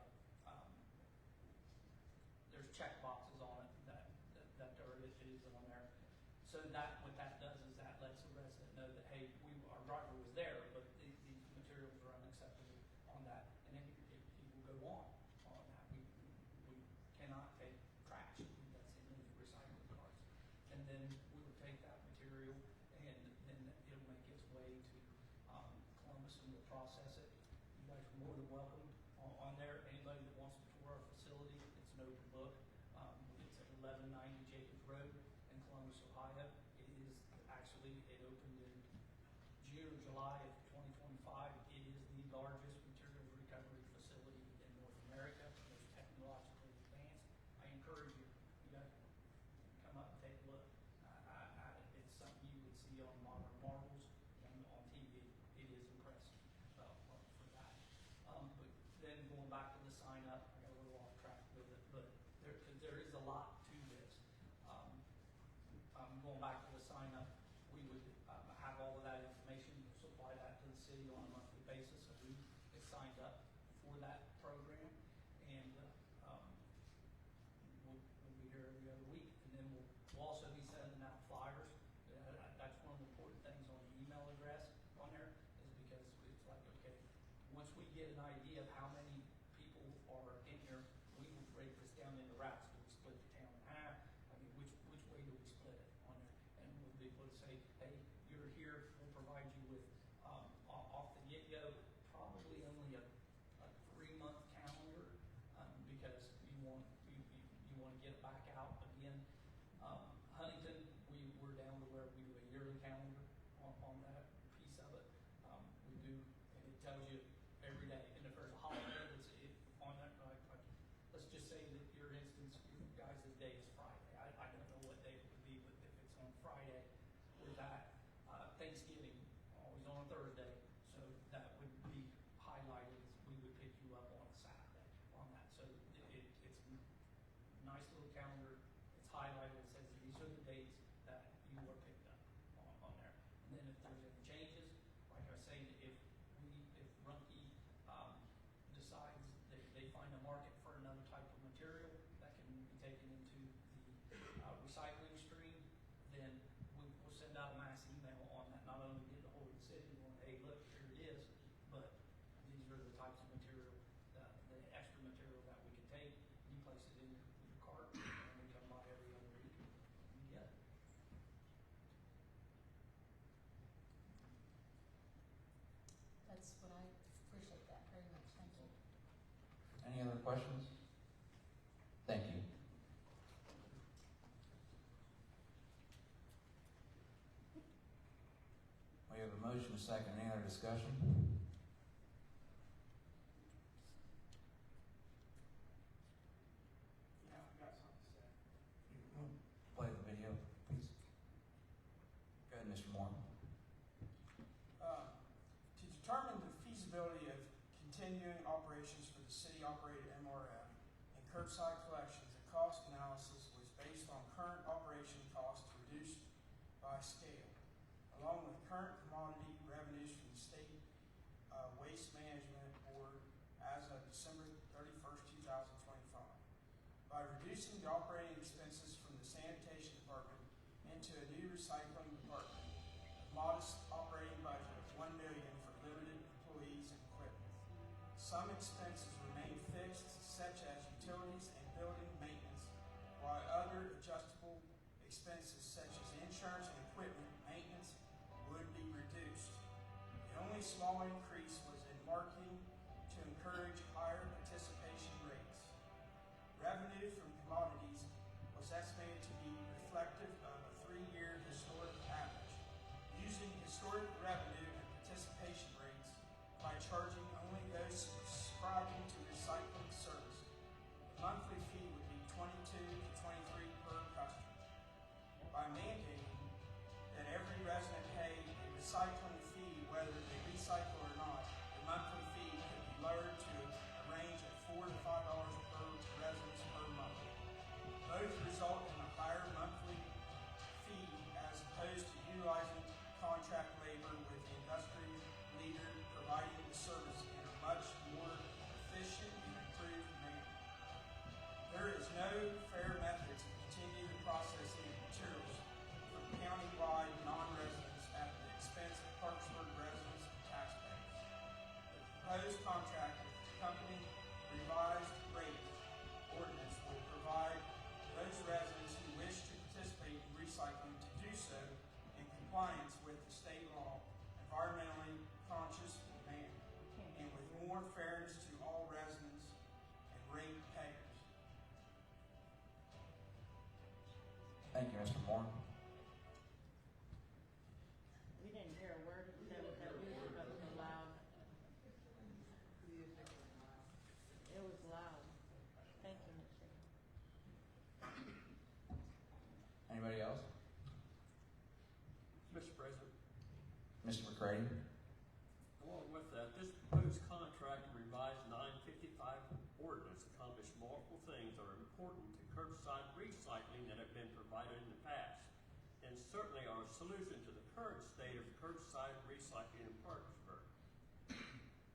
there's check boxes on it that it is on there. So that, what that does is that lets the resident know that, hey, our driver was there, but these materials are unacceptable on that. And then he will go on that. We cannot take trash that's in these recycling carts. And then we would take that material and then it'll make its way to Columbus, and we'll process it. You guys are more than welcome on honestly, it opened in June or July of 2025. It is the largest materials recovery facility in North America, most technologically advanced. I encourage you, you guys, come up and take a look. It's something you would see on Modern Marvels on TV. It is impressive for that. But then going back to the sign up, I got a little off track with it, but there is a lot to this. Going back to the sign up, we would have all of that information, supply that to the city on a monthly basis, so who is signed up for that program, and we'll be here every other week, and then we'll also be sending out flyers. That's one of the important things on the email address on there, is because it's like, okay, once we get an idea of how many people are in here, we will break this down into routes. Do we split the town in half? I mean, which way do we split it on there? And we'll be able to say, hey, you're here, we'll provide you with, off the get-go, probably only a 3-month calendar, because you want to get it back out again. Huntington, we're down to where we do a yearly calendar on that piece of it. We do, and it tells you every day. And if there's a holiday that's on that, like, let's just say that your instance, your guys' day is Friday. I don't know what day it would be, but if it's on Friday, with that, Thanksgiving, always on a Thursday, so that would be highlighted. We would pick you up on a Saturday on that. So it's a nice little calendar. It's highlighted. It says these are the dates that you were picked up on there. And then if there's any changes, like I say, if Rumpke decides that they find a market for another type of material that can be taken into the recycling stream, then we'll send out a mass email on that. Not only get a hold of the city going, hey, look, here it is, but these are the types of material, the extra material that we can take. You place it in your cart, and we come by every other week and get it. That's what I appreciate that very much. Thank you. Any other questions? Thank you. We have a motion, a second. Any other discussion? Yeah, I got something to say. Play the video, please. Go ahead, Mr. Moore. To determine the feasibility of continuing operations for the city-operated MRF and curbside collections, a cost analysis was based on current operation costs reduced by scale, along with current commodity revenues from the State Waste Management Board as of December 31st, 2025. By reducing the operating expenses from the Sanitation Department into a new recycling department, a modest operating budget of $1 million for limited employees and equipment. Some expenses remain fixed, such as utilities and building maintenance, while other adjustable expenses such as insurance and equipment maintenance would be reduced. The only small increase was in marketing to encourage higher participation rates. Revenue from commodities was estimated to be reflective of a 3-year historic average. Using historic revenue and participation rates by charging only those subscribing to recycling service, the monthly fee would be $22 to $23 per customer. By mandating that every resident pay a recycling fee whether they recycle or not, the monthly fee could be lowered to a range of $4 to $5 per resident per month. Both result in a higher monthly fee as opposed to utilizing contract labor with the industry leader providing the service in a much more efficient and improved manner. There is no fair method to continue the processing of materials from county-wide non-residents at the expense of Parkersburg residents and taxpayers. The proposed contract with the company revised rate ordinance will provide those residents who wish to participate in recycling to do so in compliance with the state law, environmentally conscious manner, and with more fairness to all residents and rate payers. Thank you, Mr. Moore. Mr. President. Mr. McCready? Along with that, this proposed contract and revised 955 ordinance accomplish multiple things that are important to curbside recycling that have been provided in the past, and certainly are a solution to the current state of curbside recycling in Parkersburg.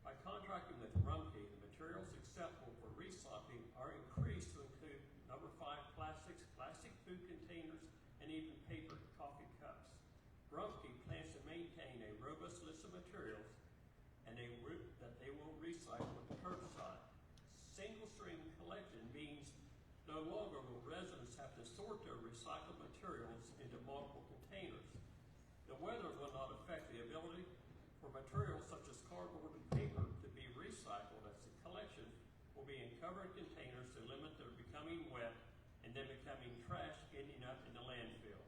By contracting with Rumpke, the materials acceptable for recycling are increased to include number 5 plastics, plastic food containers, and even paper coffee cups. Rumpke plans to maintain a robust list of materials and that they will recycle at the curbside. Single stream collection means no longer will residents have to sort their recycled materials into multiple containers. The weather will not affect the ability for materials such as cardboard and paper to be recycled, as the collection will be in covered containers to limit their becoming wet and then becoming trash ending up in the landfill.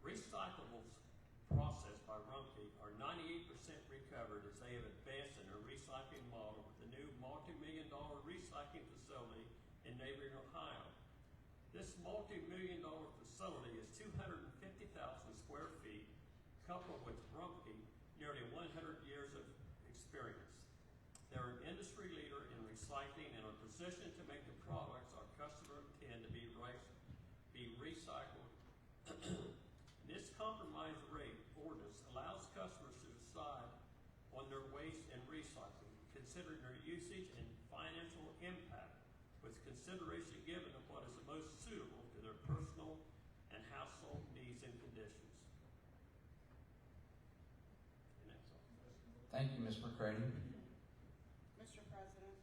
Recyclables processed by Rumpke are 98% recovered as they have advanced in their recycling model with the new multi-million-dollar recycling facility in neighboring Ohio. This multi-million-dollar facility is 250,000 square feet, coupled with Rumpke nearly 100 years of experience. They're an industry leader in recycling and are positioned to make the products our customers intend to be recycled. This compromise rate ordinance allows customers to decide on their waste and recycling, considering their usage and financial impact, with consideration given of what is the most suitable to their personal and household needs and conditions. And that's all. Thank you, Ms. McCready. Mr. President,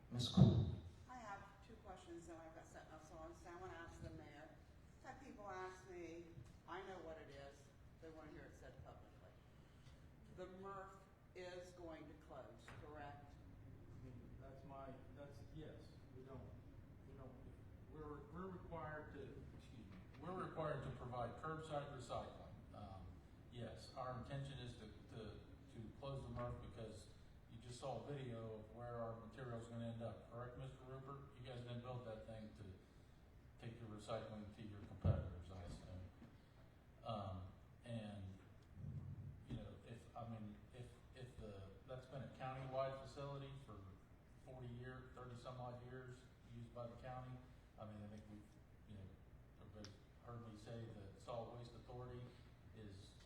Ms. Cool? I have two questions that I've got set up, so I want to ask the mayor. I've had people ask me, I know what it is, they want to hear it said publicly. The MRF is going to close, correct? Yes, we're required to provide curbside recycling. Yes, our intention is to close the MRF because you just saw a video of where our material is going to end up, correct, Mr. Rupert? You guys didn't build that thing to take your recycling to your competitors, I assume. And you know, if that's been a county-wide facility for 40 years, 30 some odd years, used by the county. I mean, I think we've, you know, everybody's heard me say the Solid Waste Authority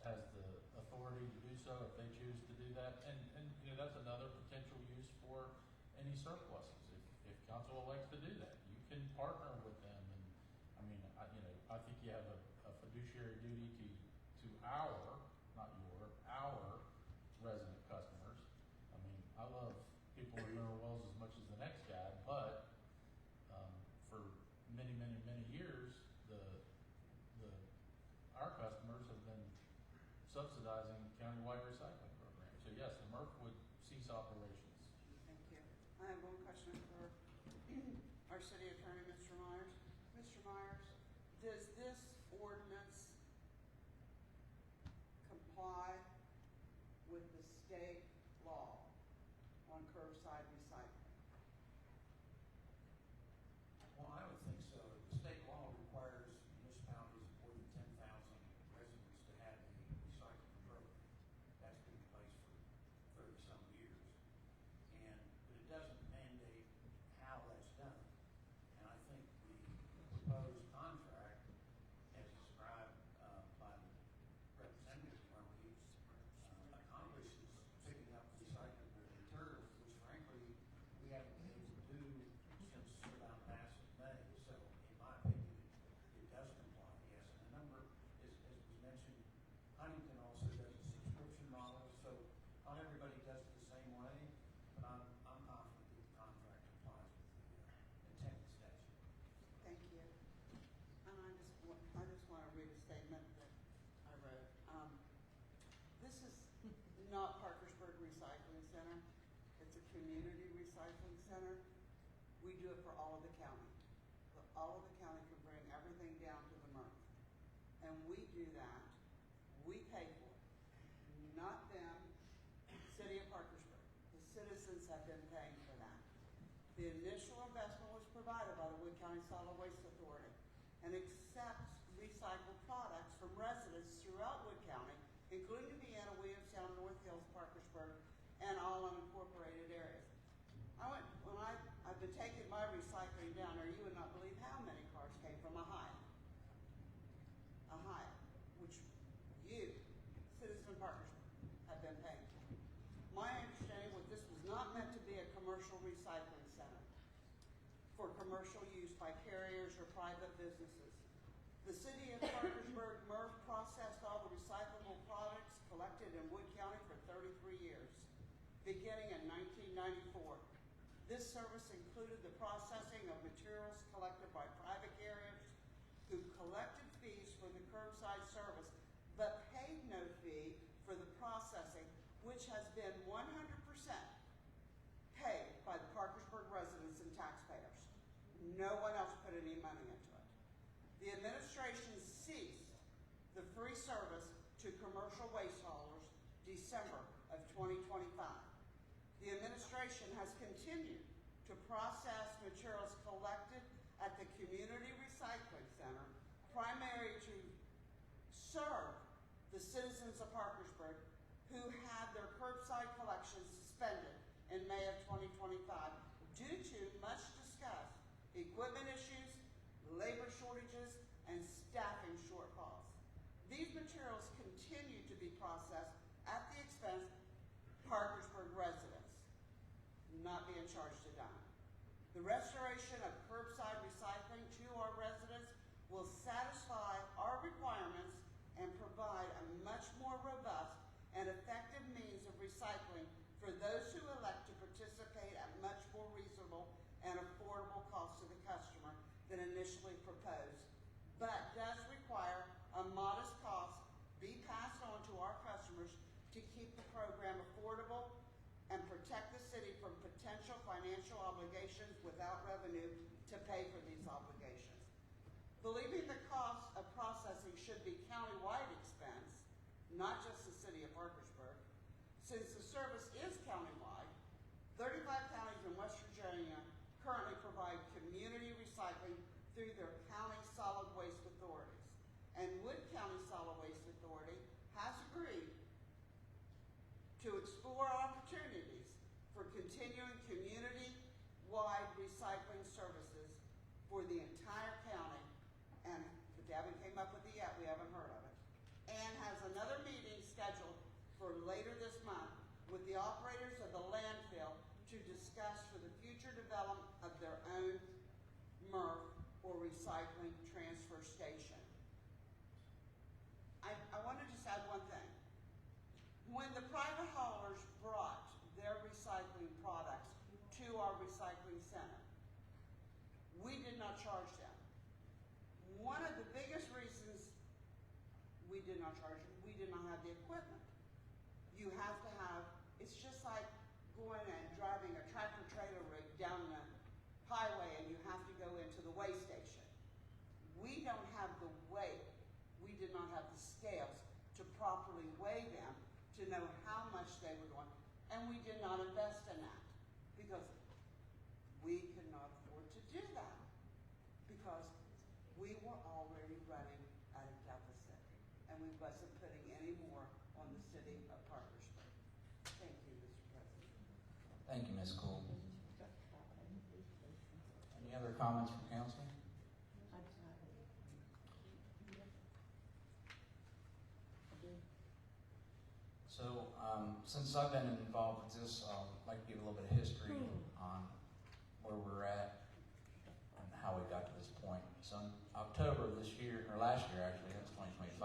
has the authority to do so if they choose to do that. And you know, that's another potential use for any surpluses. If council elects to do that, you can partner with them. And I mean, I think you have a fiduciary duty to our resident customers. I mean, I love people in mineral wells as much as the next guy, but for many years, our customers have been subsidizing countywide recycling programs. So yes, the MRF would cease operations. Thank you. I have one question for our city attorney, Mr. Myers. Mr. Myers, does this ordinance comply with the state law on curbside recycling? Well, I would think so. The state law requires municipalities of more than 10,000 residents to have a recycling program. That's been in place for 30-some years. But it doesn't mandate how that's done. And I think the proposed contract, as described by the representative from these, accomplishes picking up recyclable materials, which frankly we haven't been able to do since around last May. So in my opinion, it does comply, yes. And a number, as was mentioned, Huntington also does a subscription model, so not everybody does it the same way, but I'm confident that the contract complies with the intent of the statute. Thank you. And I just want to read a statement that I wrote. This is not Parkersburg Recycling Center. It's a community recycling center. We do it for all of the county. So all of the county can bring everything down to the MRF. And we do that. We pay for it. Not them, City of Parkersburg. The citizens have been paying for that. The initial investment was provided by the Wood County Solid Waste Authority and accepts recycled products from residents residents throughout Wood County, including Vienna, Williamstown, North Hills, Parkersburg, and all unincorporated areas. I've been taking my recycling down there, you would not believe how many cars came from Ohio, which you, citizens of Parkersburg, have been paying for. My understanding was this was not meant to be a commercial recycling center for commercial use by carriers or private businesses. The city of Parkersburg MRF processed all the recyclable products collected in Wood County for 33 years, beginning in 1994. This service included the processing of materials collected by private carriers who collected fees for the curbside service, but paid no fee for the processing, which has been 100% paid by the Parkersburg residents and taxpayers. No one else put any money into it. The administration ceased the free service to commercial waste haulers December of 2025. The administration has continued to process materials collected at the Community Recycling Center, primarily to serve the citizens of Parkersburg who had their curbside collections suspended in May of 2025 due to much discussed equipment issues, labor shortages, and staffing shortfalls. These materials continue to be processed at the expense of Parkersburg residents, not being charged a dime. The restoration of curbside recycling to our residents will satisfy our requirements and provide a much more robust and effective means of recycling for those who elect to participate at much more reasonable and affordable cost to the customer than initially proposed, but does require a modest cost be passed on to our customers to keep the program affordable and protect the city from potential financial obligations without revenue to pay for these obligations. Believing the cost of processing should be county-wide expense, not just the city of Parkersburg, since the service is county-wide, 35 counties in West Virginia currently provide community recycling through their county solid waste authorities. And Wood County Solid Waste Authority has agreed to explore opportunities for continuing community-wide recycling services for the entire county. And Gavin came up with the we haven't heard of it. And has another meeting scheduled for later this month with the operators of the landfill to discuss for the future development of their own MRF or recycling transfer station. I want to just add one thing. When the private haulers brought their recycling products to our recycling center, we did not charge them. One of the biggest reasons we did not charge them, we did not have the equipment. You have to have, it's just like going and driving a tractor trailer rig down the highway and you have to go into the weigh station. We don't have the weight. We did not have the scales to properly weigh them to know how much they were going. And we did not invest in that because we could not afford to do that because we were already running at a deficit and we wasn't putting any more on the city of Parkersburg. Thank you, Mr. President. Thank you, Ms. Cool. Any other comments from council? So, since I've been involved with this, I'd like to give a little bit of history on where we're at and how we got to this point. So in October of this year, or last year actually, that's 2025,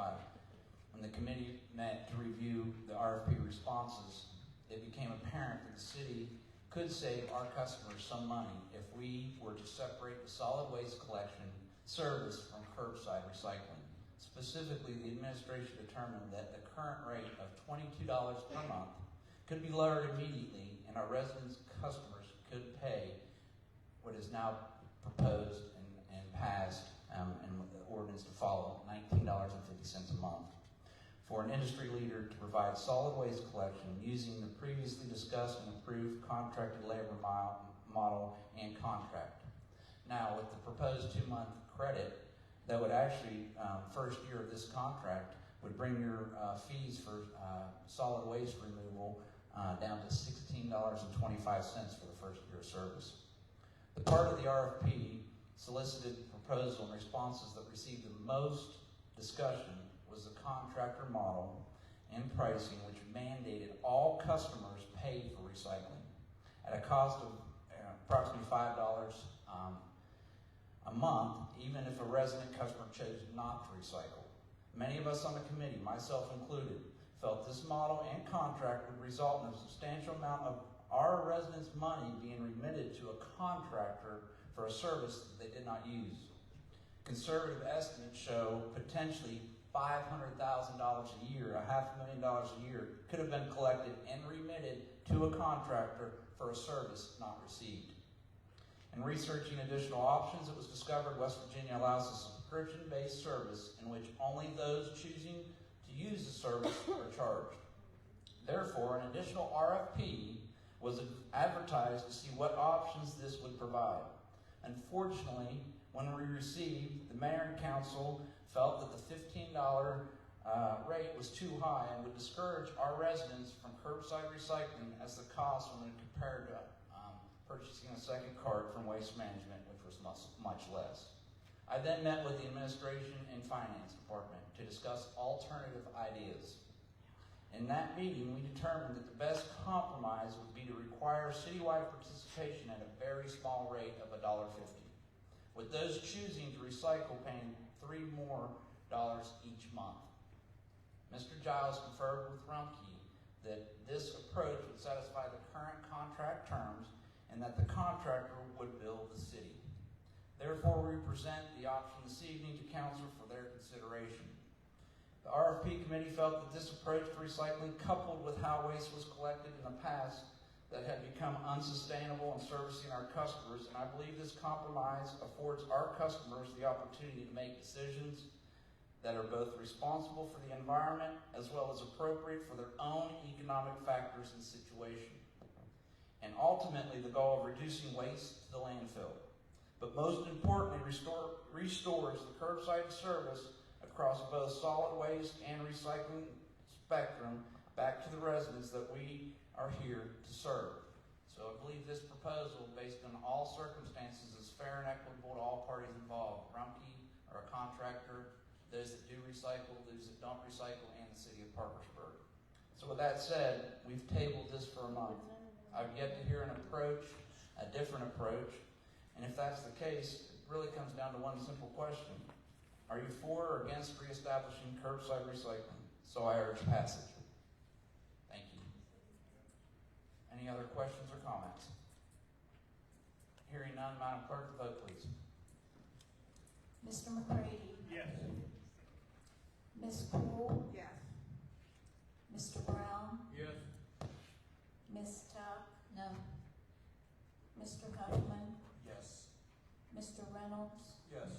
when the committee met to review the RFP responses, it became apparent that the city could save our customers some money if we were to separate the solid waste collection service from curbside recycling. Specifically, the administration determined that the current rate of $22 per month could be lowered immediately and our residents' customers could pay what is now proposed and passed and the ordinance to follow, $19.50 a month, for an industry leader to provide solid waste collection using the previously discussed and approved contracted labor model and contract. Now, with the proposed 2-month credit, that would actually, first year of this contract, would bring your fees for solid waste removal down to $16.25 for the first year of service. The part of the RFP solicited proposal and responses that received the most discussion was the contractor model and pricing, which mandated all customers pay for recycling at a cost of approximately $5 a month, even if a resident customer chose not to recycle. Many of us on the committee, myself included, felt this model and contract would result in a substantial amount of our residents' money being remitted to a contractor for a service that they did not use. Conservative estimates show potentially $500,000 a year, $500,000 a year, could have been collected and remitted to a contractor for a service not received. In researching additional options, it was discovered West Virginia allows a subscription-based service in which only those choosing to use the service are charged. Therefore, an additional RFP was advertised to see what options this would provide. Unfortunately, when we received, the mayor and council felt that the $15 rate was too high and would discourage our residents from curbside recycling, as the cost when compared to purchasing a second cart from Waste Management, which was much less. I then met with the administration and finance department to discuss alternative ideas. In that meeting, we determined that the best compromise would be to require citywide participation at a very small rate of $1.50, with those choosing to recycle paying $3 more each month. Mr. Giles conferred with Rumpke that this approach would satisfy the current contract terms and that the contractor would bill the city. Therefore, we present the option this evening to council for their consideration. The RFP committee felt that this approach to recycling, coupled with how waste was collected in the past, that had become unsustainable in servicing our customers, and I believe this compromise affords our customers the opportunity to make decisions that are both responsible for the environment as well as appropriate for their own economic factors and situation. And ultimately, the goal of reducing waste to the landfill. But most importantly, restores the curbside service across both solid waste and recycling spectrum back to the residents that we are here to serve. So I believe this proposal, based on all circumstances, is fair and equitable to all parties involved. Rumpke, or a contractor, those that do recycle, those that don't recycle, and the city of Parkersburg. So with that said, we've tabled this for a month. I've yet to hear an approach, a different approach, and if that's the case, it really comes down to one simple question. Are you for or against reestablishing curbside recycling? So I urge passage. Thank you. Any other questions or comments? Hearing none, Madam Clerk, vote please. Mr. McCready? Yes. Ms. Poole? Yes. Mr. Brown? Yes. Ms. Tuck? No. Mr. Huffman? Yes. Mr. Reynolds? Yes.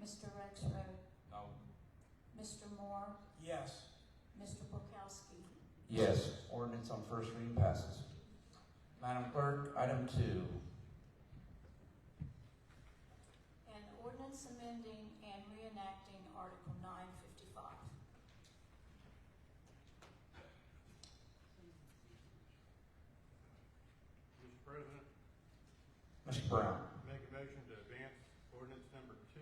Mr. Rexroad? No. Mr. Moore? Yes. Mr. Polkowski? Yes. Ordinance on first reading passes. Madam Clerk, item 2. An ordinance amending and reenacting Article 955. Mr. President, Mr. Brown. make a motion to advance ordinance number 2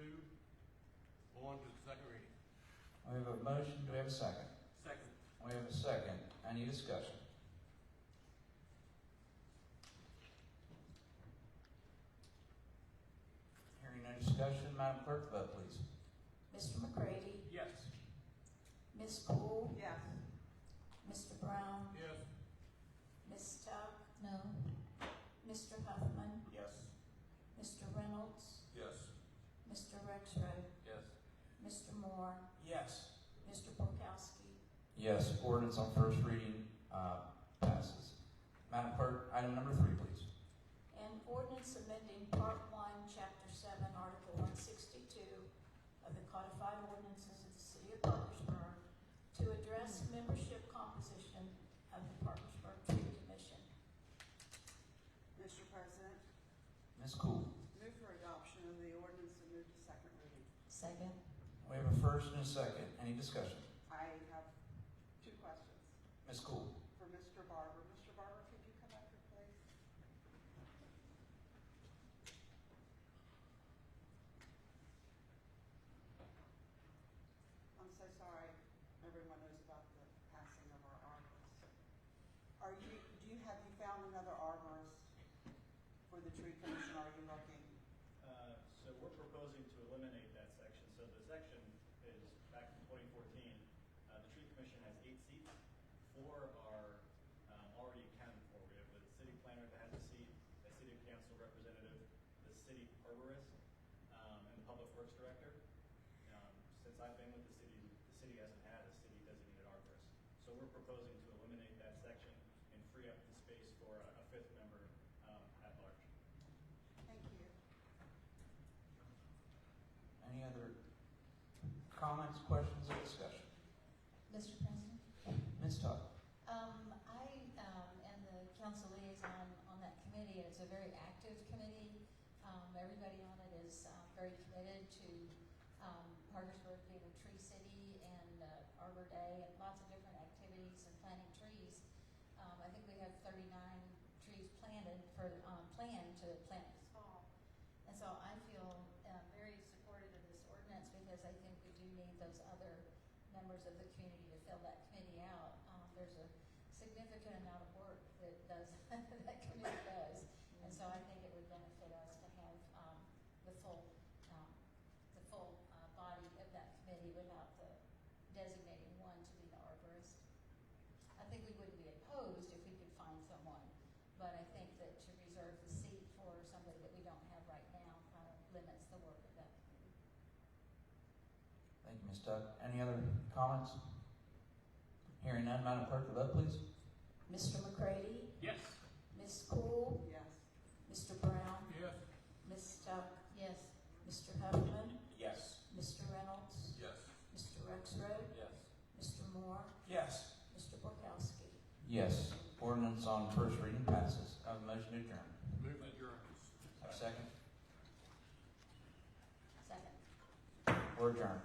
on to the second reading. We have a motion. Do we have a second? Second. We have a second. Any discussion? Hearing no discussion, Madam Clerk, vote please. Mr. McCready? Yes. Ms. Poole? Yes. Mr. Brown? Yes. Ms. Tuck? No. Mr. Huffman? Yes. Mr. Reynolds? Yes. Mr. Rexroad? Yes. Mr. Moore? Yes. Mr. Polkowski? Yes. Ordinance on first reading passes. Madam Clerk, item number 3, please. An ordinance amending Part 1, Chapter 7, Article 162 of the Codified Ordinances of the City of Parkersburg to address membership composition of the Parkersburg Tree Commission. Mr. President, Ms. Cool. move for adoption of the ordinance and move to second reading. Second. We have a first and a second. Any discussion? I Ms. Cool. For Mr. Barber. Mr. Barber, could you come up here, please? I'm so sorry. Everyone knows about the passing of our arborist. Have you found another arborist for the tree commission? Are you looking? So we're proposing to eliminate that section. So the section is back in 2014. The tree commission has 8 seats. 4 are already accounted for. We have the city planner that has a seat, a city council representative, the city arborist, and the public works director. Since I've been with the city hasn't had a city designated arborist. So we're proposing to eliminate that section and free up the space for a 5th member at large. Thank you. Any other comments, questions, or discussion? Mr. President? Ms. Todd? I am the council liaison on that committee, and it's a very active committee. Everybody on it is very committed to Parkersburg being a tree city and Arbor Day and lots of different activities and planting trees. I think we have 39 trees planted for planned to plant this fall. And so I feel very supportive of this ordinance because I think we do need those other members of the community to fill that committee out. There's a significant amount of work that that committee does, and so I think it would benefit us to have the full body of that committee without the designating one to be the arborist. I think we wouldn't be opposed if we could find someone, but I think that to reserve the seat for somebody that we don't have right now kind of limits the work of that committee. Thank you, Ms. Tuck. Any other comments? Hearing none, Madam Clerk, the vote, please. Mr. McCready? Yes. Ms. Cool? Yes. Mr. Brown? Yes. Ms. Tuck? Yes. Mr. Huffman? Yes. Mr. Reynolds? Yes. Mr. Rexroad? Yes. Mr. Moore? Yes. Mr. Borkowski? Yes. Ordinance on first reading passes. I have a motion to adjourn. Move adjourned. Have a second? Second. We're adjourned.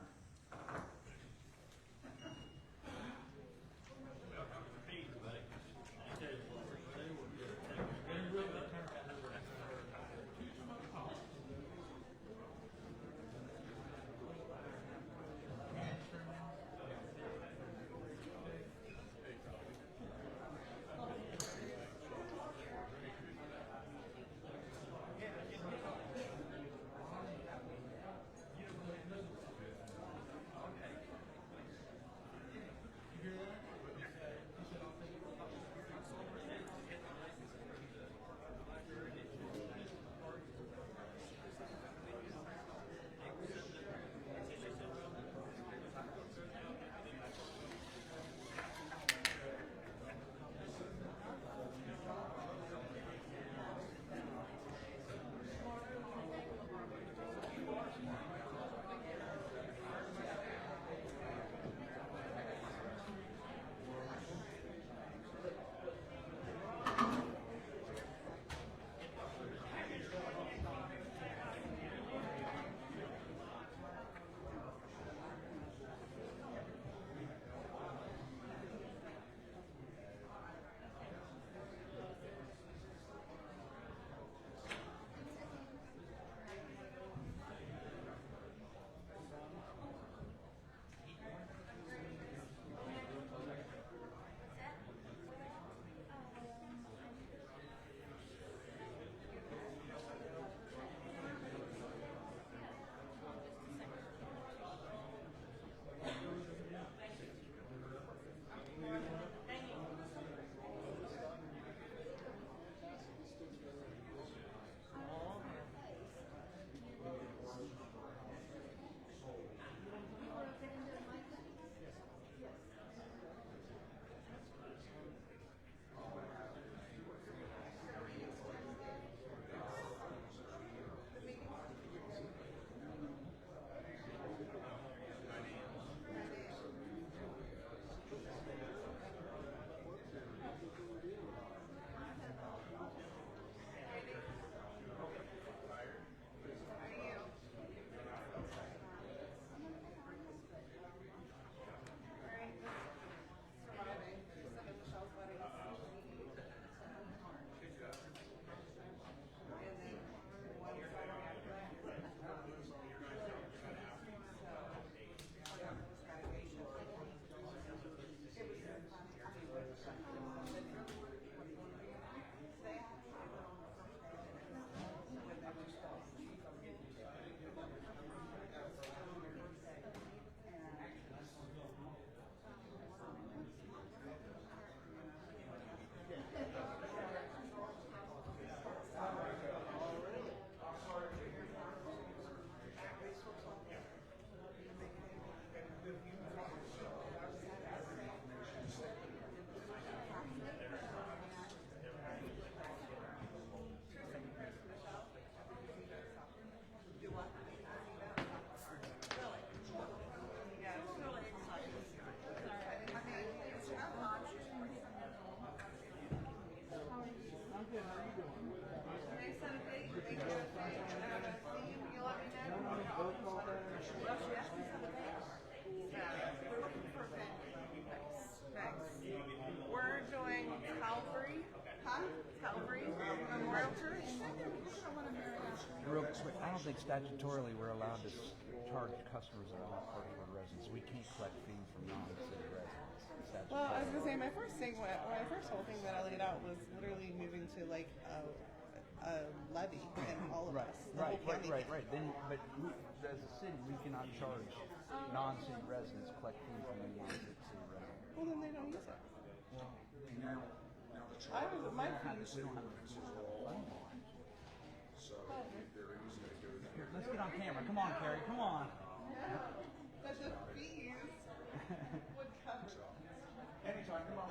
think statutorily we're allowed to charge customers that are not Parkersburg residents. We can't collect fees from non-city residents. Well, I was gonna say my first whole thing that I laid out was literally moving to like a levy and all of us. the whole county. Right. Then, but as a city, we cannot charge non-city residents collect fees from any non-city residents. Well, then they don't use it. Now the charter, my we fees. don't have a control on so they're easy to go Here, let's get on camera. Come on, Carrie. Come on. That the fees would come. Anytime, come on.